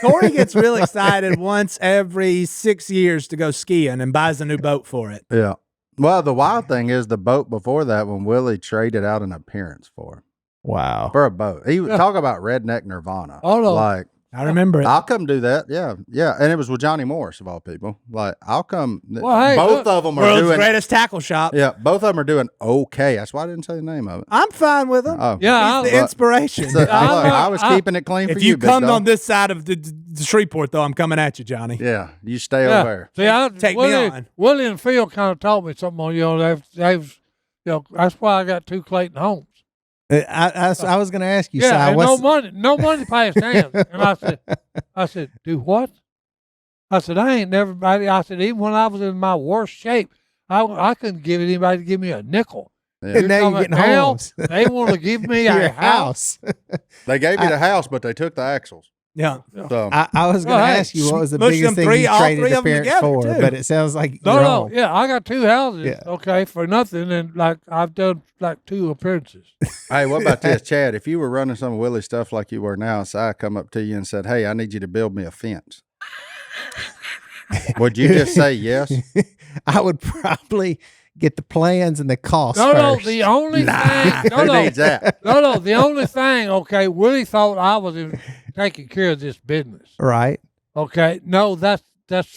Corey gets real excited once every 6 years to go skiing and buys a new boat for it. Yeah. Well, the wild thing is the boat before that when Willie traded out an appearance for a boat. He would talk about redneck nirvana. Oh, no. Like, I remember it. I'll come do that. Yeah. Yeah. And it was with Johnny Morris of all people. Like, I'll come. Well, hey, both look, of them are World's doing. greatest tackle shop. Yeah. Both of them are doing okay. That's why I didn't say the name of it. I'm fine with him. Oh. Yeah. He's the inspiration. So, I was keeping it clean for If you, you big come dog. on this side of the Shreveport, though, I'm coming at you, Johnny. Yeah. You stay Yeah. over See, Take me Willie, on. Willie and Phil kind of taught me something on, that's why I got 2 Clayton Homes. I was going to ask you, Yeah, Si, and what's no money passed hands. And I said, do what? I said, I ain't never, I said, even when I was in my worst shape, I couldn't give anybody to give me a nickel. Yeah. And now you're coming getting now, homes. They want to give me Your a house. They gave you the house, but they took the axles. Yeah. So I was going to Well, hey, ask you what was the smush biggest them thing you all traded three of them appearance together, for, too. but it sounds like No, you're no, home. yeah, I got 2 houses, Yeah. okay, for nothing, and like I've done like 2 appearances. hey, what about this, Chad? If you were running some of Willie's stuff like you were now, so I come up to you and said, "Hey, I need you to build me a fence." Would you just say yes? I would probably get the plans and the cost No, first. the only thing, Who needs that? no, the only thing, okay, Willie thought I was taking care of this business. Right. Okay, no, that's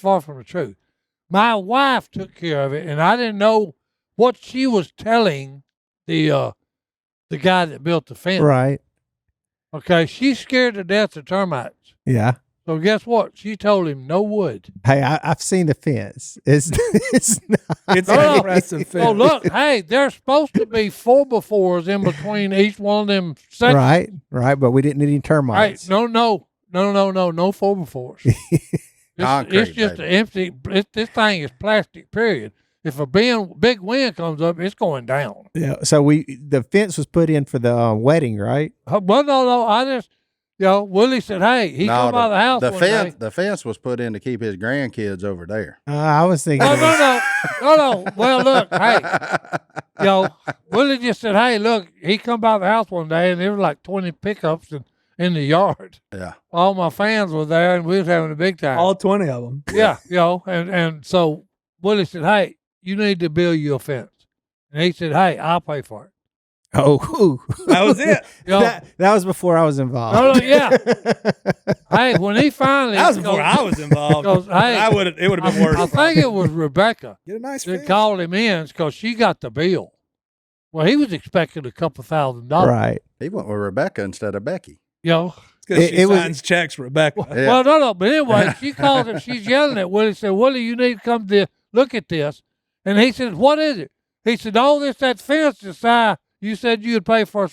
far from the truth. My wife took care of it, and I didn't know what she was telling the guy that built the fence. Right. Okay, she's scared to death of termites. Yeah. So guess what? She told him no wood. Hey, I've seen the fence. It's not. It's No, an no. impressive film. Oh, look, hey, there's supposed to be 4x4s in between each one of them sections. Right. But we didn't need any Hey, termites. no 4x4s. Concrete, It's just baby. an empty. This thing is plastic. Period. If a big wind comes up, it's going down. Yeah. So the fence was put in for the wedding, right? Well, no. I just, Willie said, hey, he No, come out of the house one day. The fence was put in to keep his grandkids over there. I was thinking. No. Well, look, hey, Willie just said, hey, look, he come by the house one day and there were like 20 pickups in the yard. Yeah. All my fans were there and we was having a big time. All 20 of them. Yeah, and so Willie said, hey, you need to build you a fence. And he said, hey, I'll pay for it. Oh, That was it. that was before I was involved. No, yeah. Hey, when he finally. That was before I was involved. Hey, It would have been worse. I think it was Rebecca Get a nice that fence. called him in because she got the bill. Well, he was expecting a couple $1,000. Right. He went with Rebecca instead of Becky. It's because she signs checks, Rebecca. Yeah. Well, no. But anyway, she calls him. She's yelling at Willie. Said, Willie, you need to come to look at this. And he said, what is it? He said, that fence decide. You said you'd pay for it.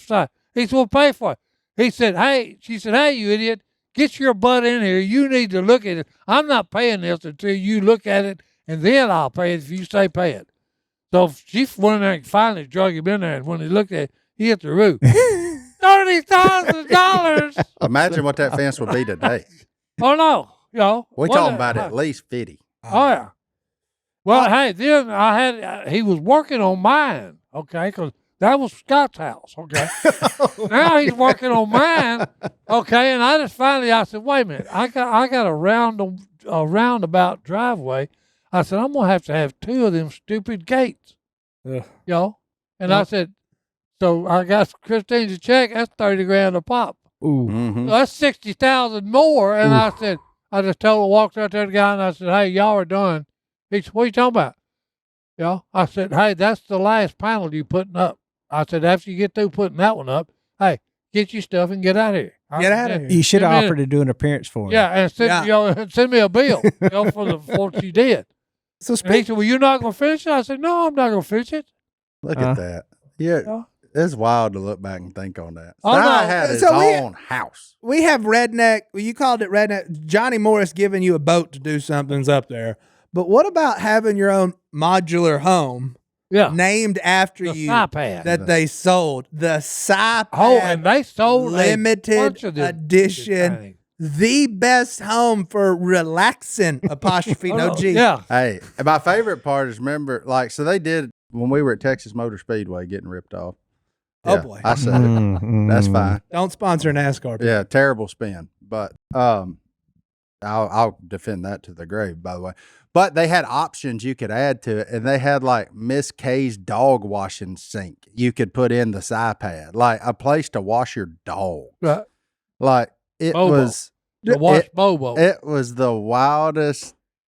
He said, well, pay for it. He said, hey, she said, hey, you idiot, get your butt in here. You need to look at it. I'm not paying this until you look at it, and then I'll pay it if you say pay it. So she went in there and finally drug him in there, and when he looked at it, he hit the roof. $30,000. Imagine what that fence would be today. Oh, no. We're talking about at least 50. Oh, yeah. Well, hey, then he was working on mine, okay, because that was Scott's house, okay. Now he's working on mine, okay, and I said, wait a minute, I got a roundabout driveway. I said, I'm gonna have to have 2 of them stupid gates, and I said, so I got Christine's check. That's $30,000 a pop. Ooh. Mm-hmm. So that's 60,000 more. And I said, I just walked out there to the guy and I said, hey, y'all are done. He said, what are you talking about? I said, hey, that's the last panel you putting up. I said, after you get through putting that one up, hey, get your stuff and get out of here. Get out of here. You should have offered to do an appearance for him. Yeah, and send me a bill for what you did. So And he said, well, you're not going to finish it? I said, no, I'm not going to finish it. Look at that. Yeah. It's wild to look back and think on that. Oh, no. I had his own house. we have Redneck. Well, you called it Redneck. Johnny Morris giving you a boat to do something's up there. But what about having your own modular home named after The you iPad. that they sold? The SciPad. Oh, and they sold limited a bunch of them edition. things. The best home for relaxing, apostrophe, no G. Yeah. Hey, and my favorite part is remember, so they did when we were at Texas Motor Speedway getting ripped off. Oh, Yeah, boy. I said it. That's fine. Don't sponsor NASCAR. Yeah, terrible spin. But I'll defend that to the grave, by the way. But they had options you could add to it, and they had like Miss K's dog washing sink. You could put in the iPad, like a place to wash your dog. Right. Like it Bobo. was. To watch Bobo. It was the wildest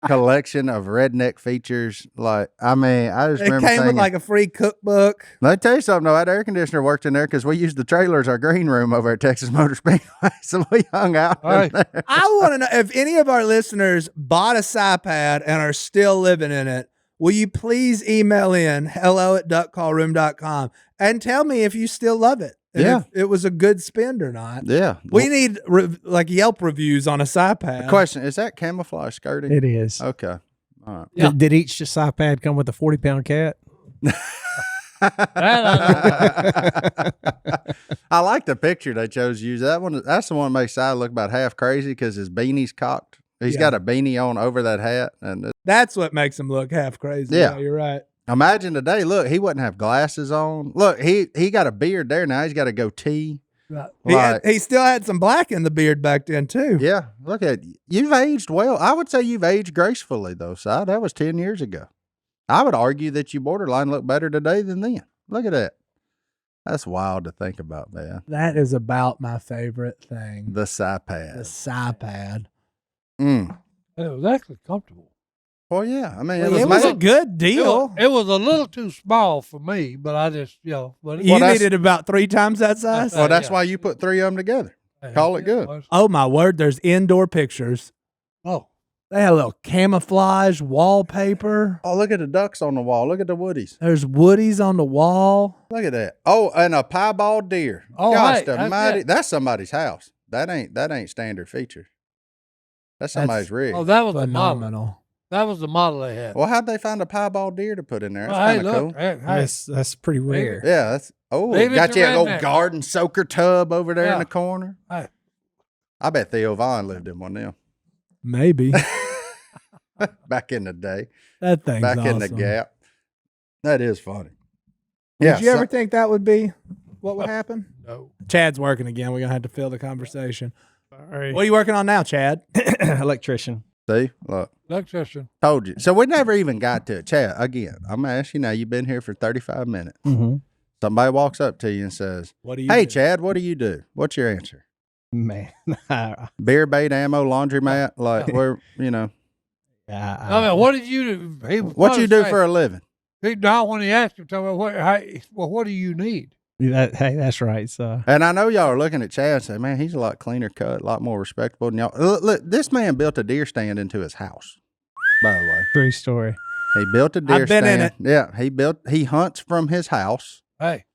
collection of redneck features. I just It remember came with thinking, like a free cookbook. let me tell you something, though. That air conditioner worked in there because we used the trailer as our green room over at Texas Motor Speedway. So we hung out in Right. there. I want to know if any of our listeners bought a SciPad and are still living in it. Will you please email in hello@duckcallroom.com and tell me if you still love it? And Yeah. if it was a good spend or not. Yeah. We need Yelp reviews on a SciPad. Question, is that camouflage skirting? It is. Okay. All right. Yeah. Did each iPad come with a 40-pound cat? I like the picture they chose to use. That's the one that makes Si look about half crazy because his beanie's cocked. He's got a beanie on over that hat. And That's what makes him look half crazy. Yeah. You're right. imagine today, look, he wouldn't have glasses on. Look, he got a beard there now. He's got a goatee. Right. He still had some black in the beard back then, too. Yeah, look at you've aged well. I would say you've aged gracefully, though, Si. That was 10 years ago. I would argue that you borderline look better today than then. Look at that. That's wild to think about, man. That is about my favorite thing. The SciPad. The SciPad. Mm. It was actually comfortable. Well, yeah. I mean, Well, it it was was a made. good deal. It was a little too small for me, but I just, but You that's- needed about 3 times that size? Well, that's yeah. why you put 3 of them together. Call it good. Oh, my word. There's indoor pictures. Oh, They had a little camouflage wallpaper. Oh, look at the ducks on the wall. Look at the woodies. There's woodies on the wall. Look at that. Oh, and a piebald deer. Oh, Gosh, hey, that's almighty. it. That's somebody's house. That ain't standard feature. That's somebody's rig. oh, that was the model. Phenomenal. That was the model they had. Well, how'd they find a piebald deer to put in there? That's Well, hey, kind of look, cool. hey, That's pretty rare. Yeah, that's Leave it got to you a old redneck. garden soaker tub over there in Yeah. the corner. hey, I bet Theo Vaughn lived in one now. Maybe. Back in the day. That thing's Back awesome. in the gap. That is funny. Did you ever think that would be what would happen? No. Chad's working again. We're going to have to fill the conversation. Sorry. What are you working on now, Chad? Electrician. See? Look. Electrician. Told you. So we never even got to it. Chad, again, I'm going to ask you now. You've been here for 35 minutes. Mm-hmm. Somebody walks up to you and says, What do you hey, do? Chad, what do you do? What's your answer? Man. Beer bait, ammo, laundromat? Like, where, you know. I mean, what did you do? What you do for a living? Now, when he asked him, tell me, what do you need? Hey, that's right. So And I know y'all are looking at Chad and say, man, he's a lot cleaner cut, a lot more respectable than y'all. Look, this man built a deer stand into his house, by the way. true story. He built a deer I've been stand. in it. Yeah, he hunts from his house. Hey,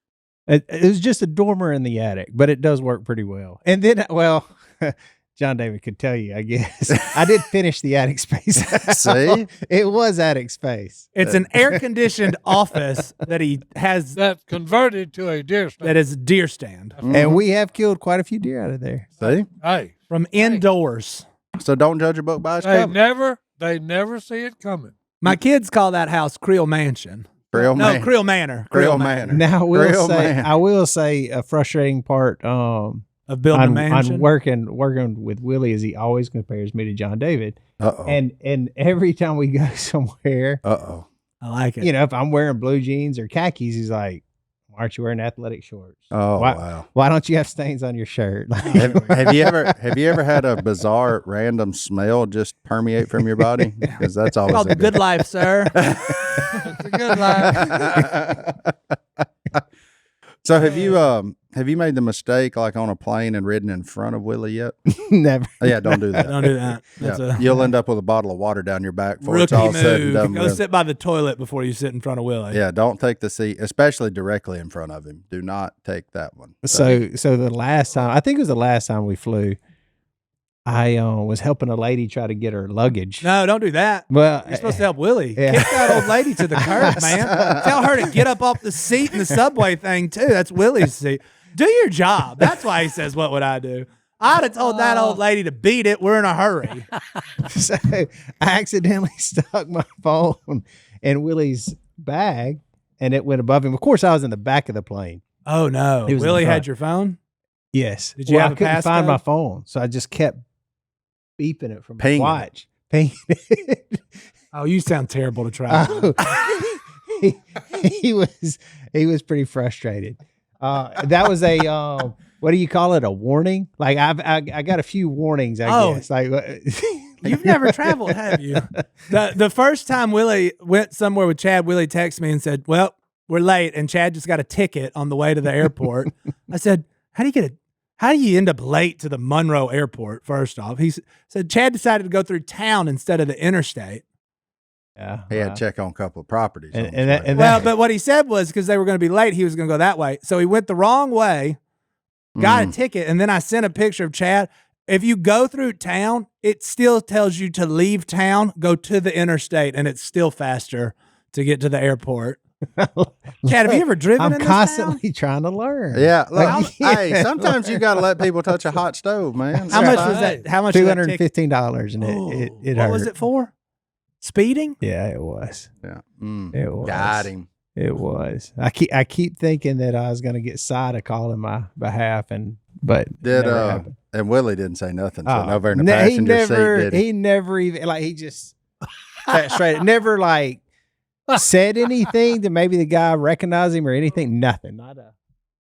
It was just a dormer in the attic, but it does work pretty well. And then, well, John David could tell you, I guess. I did finish the attic space. See? It was attic space. It's an air-conditioned office that he has that's converted to a deer stand. that is a deer stand And we have killed quite a few deer out of there. See? Hey, from indoors. So don't judge a book by its they cover. never see it coming. My kids call that house Creel Mansion. Krill No, Man. Creel Manor. Krill Manor. Now, Real man. I will say a frustrating part Of building a mansion. on working with Willie is he always compares me to John David. Uh-oh. And every time we go somewhere, Uh-oh. I like it. you know, if I'm wearing blue jeans or khakis, he's like, why aren't you wearing athletic shorts? Oh, Why- wow. Why don't you have stains on your shirt? Have you ever had a bizarre random smell just permeate from your body? Because that's always called a the good life, sir. It's a good life. So have you made the mistake like on a plane and ridden in front of Willie yet? Never. Oh, yeah, don't do that. Don't do that. That's Yeah. a You'll end up with a bottle of water down your back before it's rookie all said and done move. Go with. sit by the toilet before you sit in front of Willie. Yeah, don't take the seat, especially directly in front of him. Do not take that one. So the last time, I think it was the last time we flew, I was helping a lady try to get her luggage. No, don't do that. Well, You're supposed to help Willie. Yeah. Kick that old lady to the curb, man. Tell her to get up off the seat in the subway thing, too. That's Willie's seat. Do your job. That's why he says, what would I do? I'd have told that old lady to beat it. We're in a hurry. So I accidentally stuck my phone in Willie's bag and it went above him. Of course, I was in the back of the plane. Oh, no. He was in Willie the had front. your phone? Yes. Did you have I a couldn't find passcode? my phone, so I just kept beeping it from my Pinging it. watch. Pinging it. Oh, you sound terrible to travel. Oh, he was pretty frustrated. That was a what do you call it? A warning? Like I got a few warnings. I guess. Like You've never traveled, have you? The first time Willie went somewhere with Chad, Willie texted me and said, well, we're late. And Chad just got a ticket on the way to the airport. I said, how do you end up late to the Monroe airport? First off, he said, Chad decided to go through town instead of the interstate. yeah, He had to check on a couple of properties. And- on and his that- way. and Well, but what he said was because they were going to be late, he was going to go that way. So he went the wrong way, got a ticket, and then I sent a picture of Chad. If you go through town, it still tells you to leave town, go to the interstate, and it's still faster to get to the airport. Chad, have you ever driven I'm in this constantly trying to learn. Yeah, look, Like, hey, sometimes you got to let people touch a hot stove, man. town? How much Right. was that? How much was that ticket? $215, and it What hurt. was it for? Speeding? Yeah, it was. Yeah. It was. Got him. It was. I keep thinking that I was going to get Si to call in my behalf, but it Did never happened. and Willie didn't say nothing. So Oh, over in the he passenger never, seat, did he? he never even he just sat straight. Never like said anything to maybe the guy recognize him or anything. Nothing. Not a.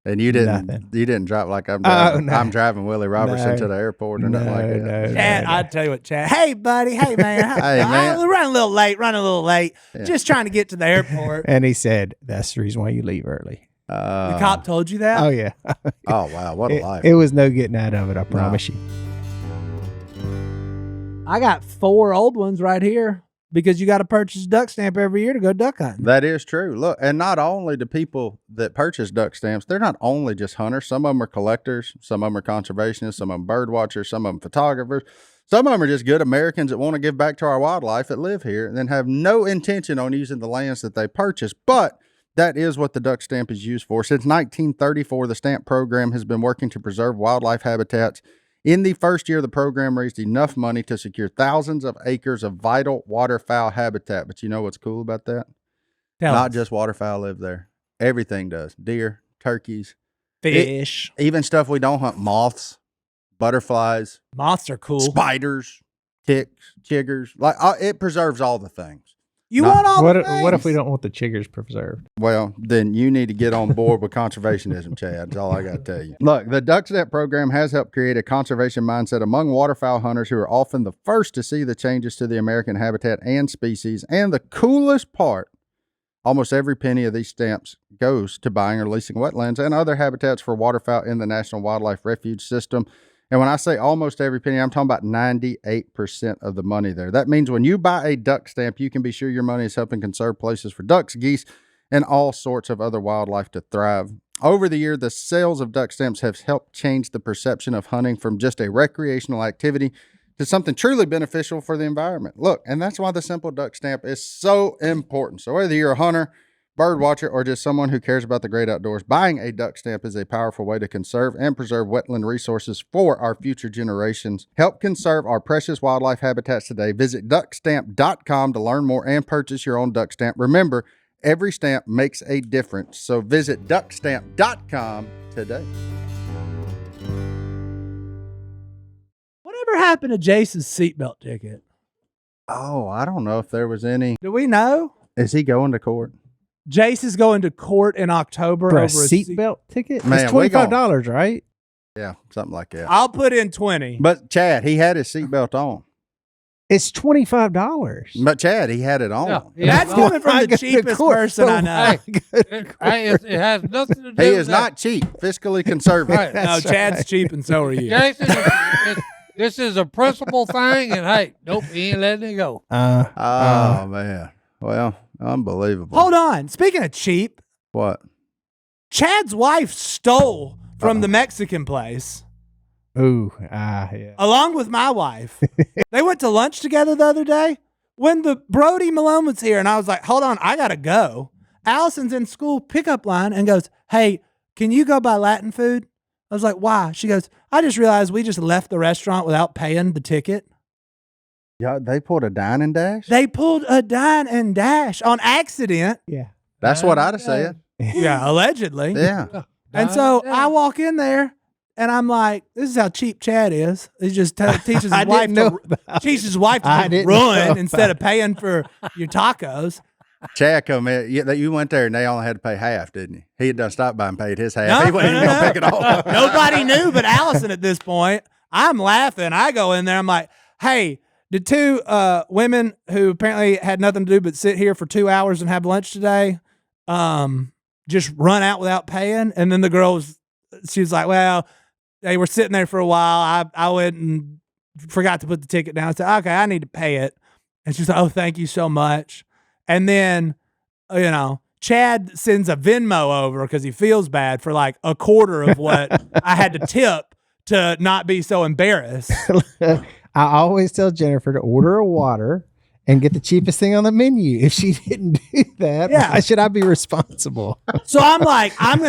And you didn't. Nothing. You didn't drop like I'm driving. no. I'm driving Willie Robertson No. to the airport or nothing like that. No, Chad, no. I'd tell you what, Chad. Hey, buddy. Hey, man. Hey, man. Running a little late. Yeah. Just trying to get to the airport. And he said, "That's the reason why you leave early." The cop told you that? Oh yeah. Oh wow, what a life! It was no getting out of it. I promise you. I got 4 old ones right here because you got to purchase a duck stamp every year to go duck hunting. That is true. Look, and not only do people that purchase duck stamps, they're not only just hunters. Some of them are collectors. Some of them are conservationists. Some of them bird watchers. Some of them photographers. Some of them are just good Americans that want to give back to our wildlife that live here and then have no intention on using the lands that they purchase. But that is what the duck stamp is used for. Since 1934, the stamp program has been working to preserve wildlife habitats In the first year, the program raised enough money to secure thousands of acres of vital waterfowl habitat. But you know what's cool about that? Not just waterfowl live there. Everything does. Deer, turkeys, Fish. even stuff we don't hunt. Moths, butterflies, Moths are cool. spiders, ticks, chiggers. Like it preserves all the things. You No. want all What the what if we things. don't want the chiggers preserved? Well, then you need to get on board with conservationism, Chad. That's all I got to tell you. Look, the Duck Stamp program has helped create a conservation mindset among waterfowl hunters who are often the first to see the changes to the American habitat and species. And the coolest part, almost every penny of these stamps goes to buying or leasing wetlands and other habitats for waterfowl in the National Wildlife Refuge System. And when I say almost every penny, I'm talking about 98% of the money there. That means when you buy a duck stamp, you can be sure your money is helping conserve places for ducks, geese, and all sorts of other wildlife to thrive. Over the year, the sales of duck stamps have helped change the perception of hunting from just a recreational activity to something truly beneficial for the environment. Look, and that's why the simple duck stamp is so important. So whether you're a hunter, bird watcher, or just someone who cares about the great outdoors, buying a duck stamp is a powerful way to conserve and preserve wetland resources for our future generations. Help conserve our precious wildlife habitats today. Visit duckstamp.com to learn more and purchase your own duck stamp. Remember, every stamp makes a difference. So visit duckstamp.com today. Whatever happened to Jason's seatbelt ticket? Oh, I don't know if there was any. Do we know? Is he going to court? Jace is going to court in October For a over seatbelt ticket? Man, it's we gon- $25, right? Yeah, something like that. I'll put in 20. But Chad, he had his seatbelt on. It's $25. But Chad, he had it on. Yeah. That's no, coming from I the go to cheapest court. person I know. Hey, it has nothing to do He with is that. not cheap, fiscally conservative. Right. No, That's Chad's right. cheap and so are you. Jason, this is a principal thing, and hey, nope, he ain't letting it go. Oh, man. Well, unbelievable. Hold on. Speaking of cheap, What? Chad's wife stole from the Mexican place Yeah. along with my wife. They went to lunch together the other day when the Brody Malone was here, and I was like, hold on, I got to go. Allison's in school pickup line and goes, hey, can you go buy Latin food? I was like, why? She goes, I just realized we just left the restaurant without paying the ticket. Yeah, they pulled a dine and dash? They pulled a dine and dash on accident. Yeah. That's what I'd have said. Yeah, allegedly. Yeah. And so I walk in there and I'm like, this is how cheap Chad is. He just teaches his I wife didn't know to about teaches his wife I to didn't run know instead of about paying for your tacos. Chad come in. You went there and they only had to pay half, didn't you? He had done stopped by and paid his half. No, He wasn't no, even no, going to pick it all. Nobody knew but Allison at this point. I'm laughing. I go in there. I'm like, hey, did two women who apparently had nothing to do but sit here for 2 hours and have lunch today just run out without paying? And then the girl she was like, well, they were sitting there for a while. I went and forgot to put the ticket down. I said, okay, I need to pay it. And she's like, oh, thank you so much. And then, Chad sends a Venmo over because he feels bad for like a quarter of what I had to tip to not be so embarrassed. I always tell Jennifer to order a water and get the cheapest thing on the menu. If she didn't do that, Yeah. why should I be responsible? So I'm like, I'm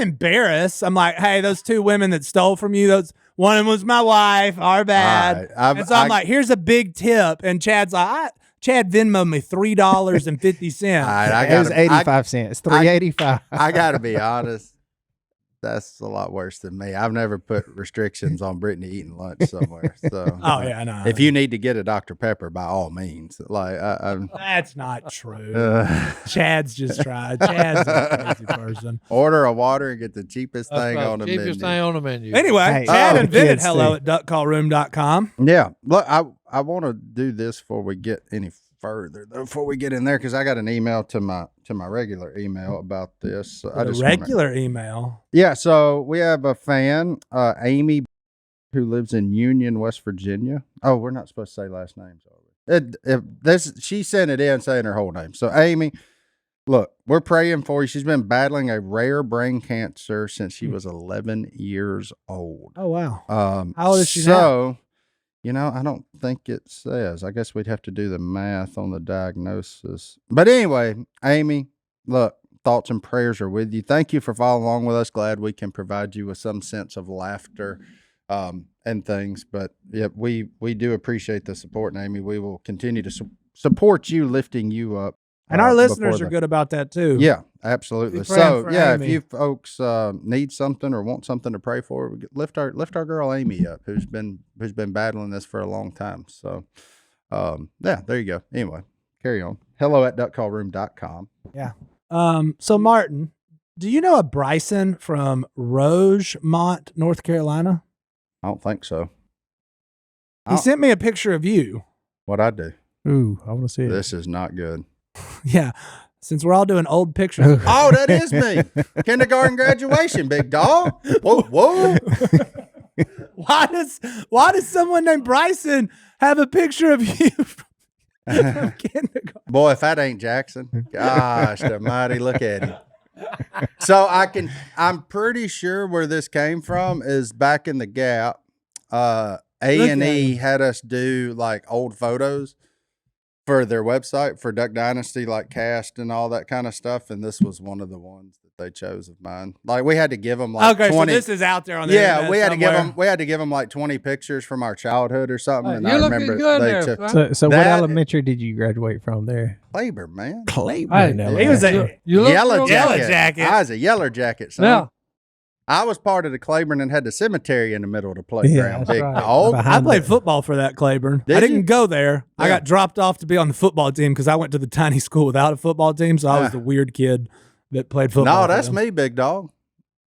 embarrassed. I'm like, hey, those two women that stole from you, one of them was my wife, our bad. All right. And so I'm like, here's a big tip. And Chad's like, Chad Venmo'd me $3.50. All right, It was 85 cents. $3.85. I got to be honest. That's a lot worse than me. I've never put restrictions on Brittany eating lunch somewhere. So, Oh, yeah, I know. if you need to get a Dr. Pepper, by all means. Like, That's not true. uh, Chad's just tried. Chad's a crazy person. order a water and get the cheapest That's thing right, on the cheapest menu. thing on the menu. Anyway, Hey, Chad invented kids hello too. at duckcallroom.com. Yeah. Look, I want to do this before we get any further, though, before we get in there, because I got an email to my regular email about this. So I The just wanna- regular email. Yeah, so we have a fan, Amy, who lives in Union, West Virginia. Oh, we're not supposed to say last names, are we? She sent it in saying her whole name. So, Amy, look, we're praying for you. She's been battling a rare brain cancer since she was 11 years old. Oh, wow. How old is she so, I don't think it says. I guess we'd have to do the math on the diagnosis. But anyway, Amy, look, thoughts and prayers are with you. Thank you for following along with us. Glad we can provide you with some sense of laughter and things. But yeah, we do appreciate the support, and Amy. We will continue to support you, lifting you up. And our before listeners are the- good about that too. Yeah, absolutely. Be praying So for yeah, Amy. if you folks need something or want something to pray for, lift our girl Amy up, who's been battling this for a long time. So yeah, there you go. Anyway, carry on. hello@duckcallroom.com. Yeah. So Martin, do you know a Bryson from Rogemont, North Carolina? I don't think so. He sent me a picture of you. What'd I do? Ooh, I want to see it. This is not good. Yeah. Since we're all doing old pictures. Oh, that is me. Kindergarten graduation, big dog. Whoa, whoa. Why does someone named Bryson have a picture of you from kindergarten? Boy, if that ain't Jackson, gosh almighty, look at him. So I'm pretty sure where this came from is back in the Gap. A&E had us do like old photos for their website for Duck Dynasty, like cast and all that kind of stuff. And this was one of the ones that they chose of mine. Like we had to give them like 20. So this is out there on the Yeah, internet we somewhere. had to give them like 20 pictures from our childhood or something. And You're I looking remember good they there, took son. So what That- elementary did you graduate from there? Labor, man. Claiborne. Hey, He was Elementary. a You look Yellow real jacket. good. Yellow jacket. I was a yellow jacket, son. Now, I was part of the Claiborne and had the cemetery in the middle of the Yeah, playground. that's Big right. dog. Behind I played the- football for that Claiborne. Did I didn't you? go there. I Yeah. got dropped off to be on the football team because I went to the tiny school without a football team. So I was Ah. the weird kid that played football. No, for that's them. me, big dog.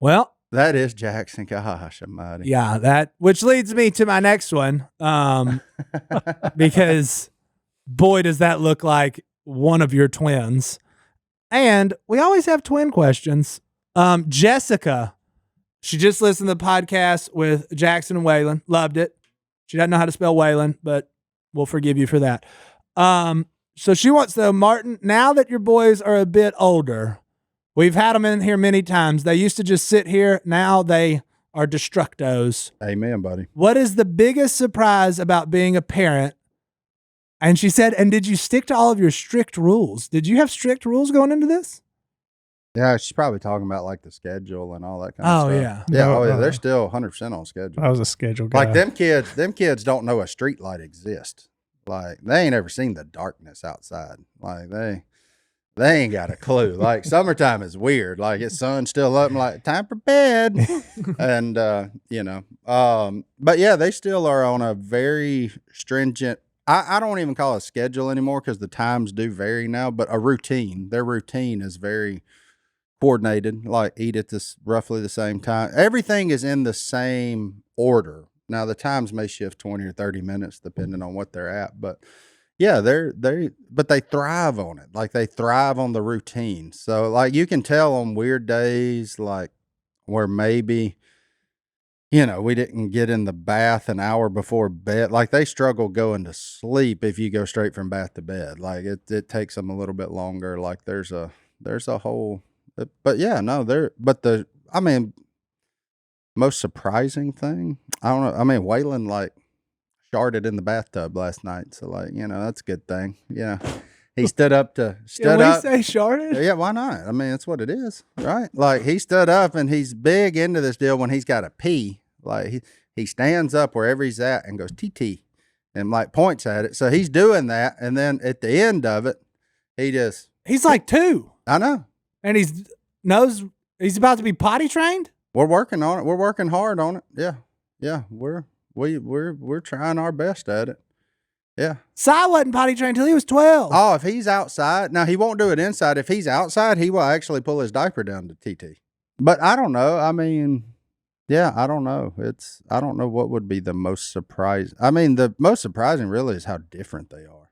Well, That is Jackson. Gosh almighty. yeah, which leads me to my next one. Because boy, does that look like one of your twins. And we always have twin questions. Jessica, she just listened to the podcast with Jackson and Waylon. Loved it. She doesn't know how to spell Waylon, but we'll forgive you for that. So she wants to know, Martin, now that your boys are a bit older, we've had them in here many times. They used to just sit here. Now they are destructos. Amen, buddy. What is the biggest surprise about being a parent? And she said, and did you stick to all of your strict rules? Did you have strict rules going into this? Yeah, she's probably talking about like the schedule and all that kind Oh, of stuff. yeah. Yeah, No, oh, yeah. They're still 100% on schedule. I was a schedule guy. Like them kids don't know a street light exists. Like they ain't ever seen the darkness outside. Like they ain't got a clue. Like summertime is weird. Like it's sun's still up and like time for bed. And but yeah, they still are on a very stringent, I don't even call it a schedule anymore because the times do vary now, but a routine. Their routine is very coordinated, like eat at this roughly the same time. Everything is in the same order. Now the times may shift 20 or 30 minutes depending on what they're at, but yeah, but they thrive on it. Like they thrive on the routine. So like you can tell on weird days, like where maybe, we didn't get in the bath an hour before bed. Like they struggle going to sleep if you go straight from bath to bed. Like it takes them a little bit longer. Like there's a whole, but yeah, no, most surprising thing, I don't know. I mean, Waylon like sharted in the bathtub last night, so like that's a good thing. Yeah, he stood up. Can we say sharded? Yeah, why not? I mean, that's what it is, right? Like he stood up and he's big into this deal when he's got to pee. Like he stands up wherever he's at and goes TT and like points at it. So he's doing that, and then at the end of it, He's like 2, I know. and knows he's about to be potty trained. We're working on it. We're working hard on it. Yeah. We're trying our best at it. Yeah. Si wasn't potty trained until he was 12. Oh, if he's outside, now he won't do it inside. If he's outside, he will actually pull his diaper down to TT. But I don't know. I mean, yeah, I don't know. I don't know what would be the most surprising. I mean, the most surprising really is how different they are.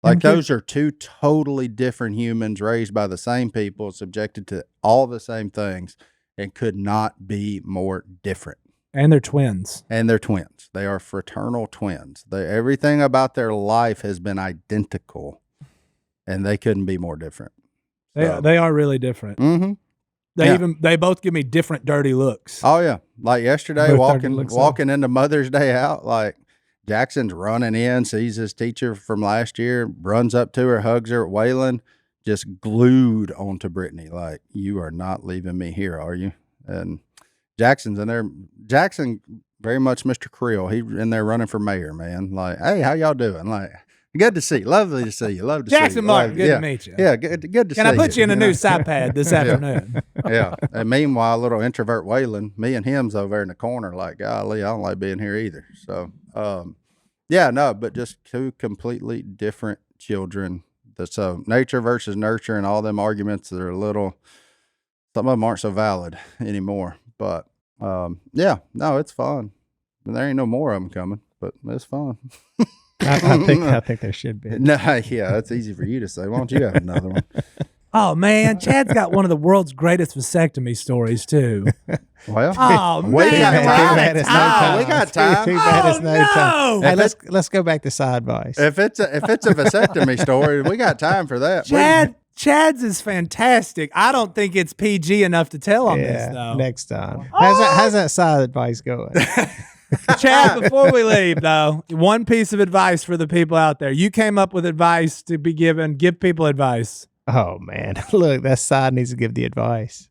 Like those are 2 totally different humans raised by the same people, subjected to all the same things, and could not be more different. And they're twins. And they're twins. They are fraternal twins. Everything about their life has been identical, and they couldn't be more different. They are really different. Mm-hmm. They both give me different dirty looks. Oh yeah, like yesterday, Both started to look walking into Mother's Day out, like Jackson's running in, sees his teacher from last year, runs up to her, hugs her. Waylon just glued onto Brittany, like, you are not leaving me here, are you? And Jackson's in there. Jackson very much Mr. Krill. He in there running for mayor, man. Like, hey, how y'all doing? Like, good to see you. Lovely to see you. Love to see you. Jackson Martin, good yeah. to meet you. Yeah, good to see you. Can I put you in a know? new pad this afternoon? Yeah. And meanwhile, little introvert Waylon, me and him's over there in the corner, like, golly, I don't like being here either. So, yeah, no, but just two completely different children. So nature versus nurture and all them arguments that are a little, some of them aren't so valid anymore. But yeah, no, it's fun. And there ain't no more of them coming, but it's fun. I think there should be. No, yeah, that's easy for you to say. Why don't you have another one? Oh man, Chad's got one of the world's greatest vasectomy stories too. Well, Oh we man, got we're out time. of time. We got time. Too bad it's Oh, no time. no. Hey, let's go back to side advice. If it's a vasectomy story, we got time for that. Chad's is fantastic. I don't think it's PG enough to tell on this though. Next time. How's that side advice going? Chad, before we leave though, one piece of advice for the people out there. You came up with advice to be given. Give people advice. Oh man, look, that side needs to give the advice.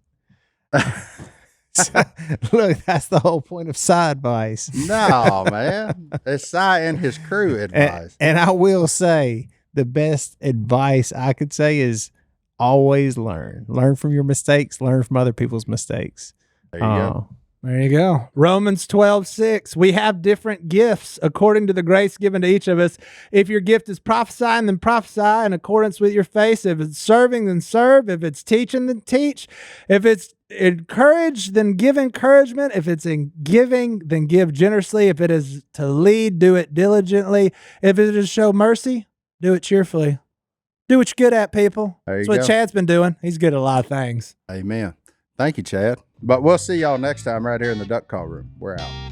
Look, that's the whole point of side advice. No, man. It's Si and his crew advice. And I will say the best advice I could say is always learn. Learn from your mistakes, learn from other people's mistakes. There you go. There you go. Romans 12:6. We have different gifts according to the grace given to each of us. If your gift is prophesying, then prophesy in accordance with your faith. If it's serving, then serve. If it's teaching, then teach. If it's encourage, then give encouragement. If it's in giving, then give generously. If it is to lead, do it diligently. If it is to show mercy, do it cheerfully. Do what you're good at, people. There you That's what go. Chad's been doing. He's good at a lot of things. Amen. Thank you, Chad. But we'll see y'all next time right here in the duck call room. We're out.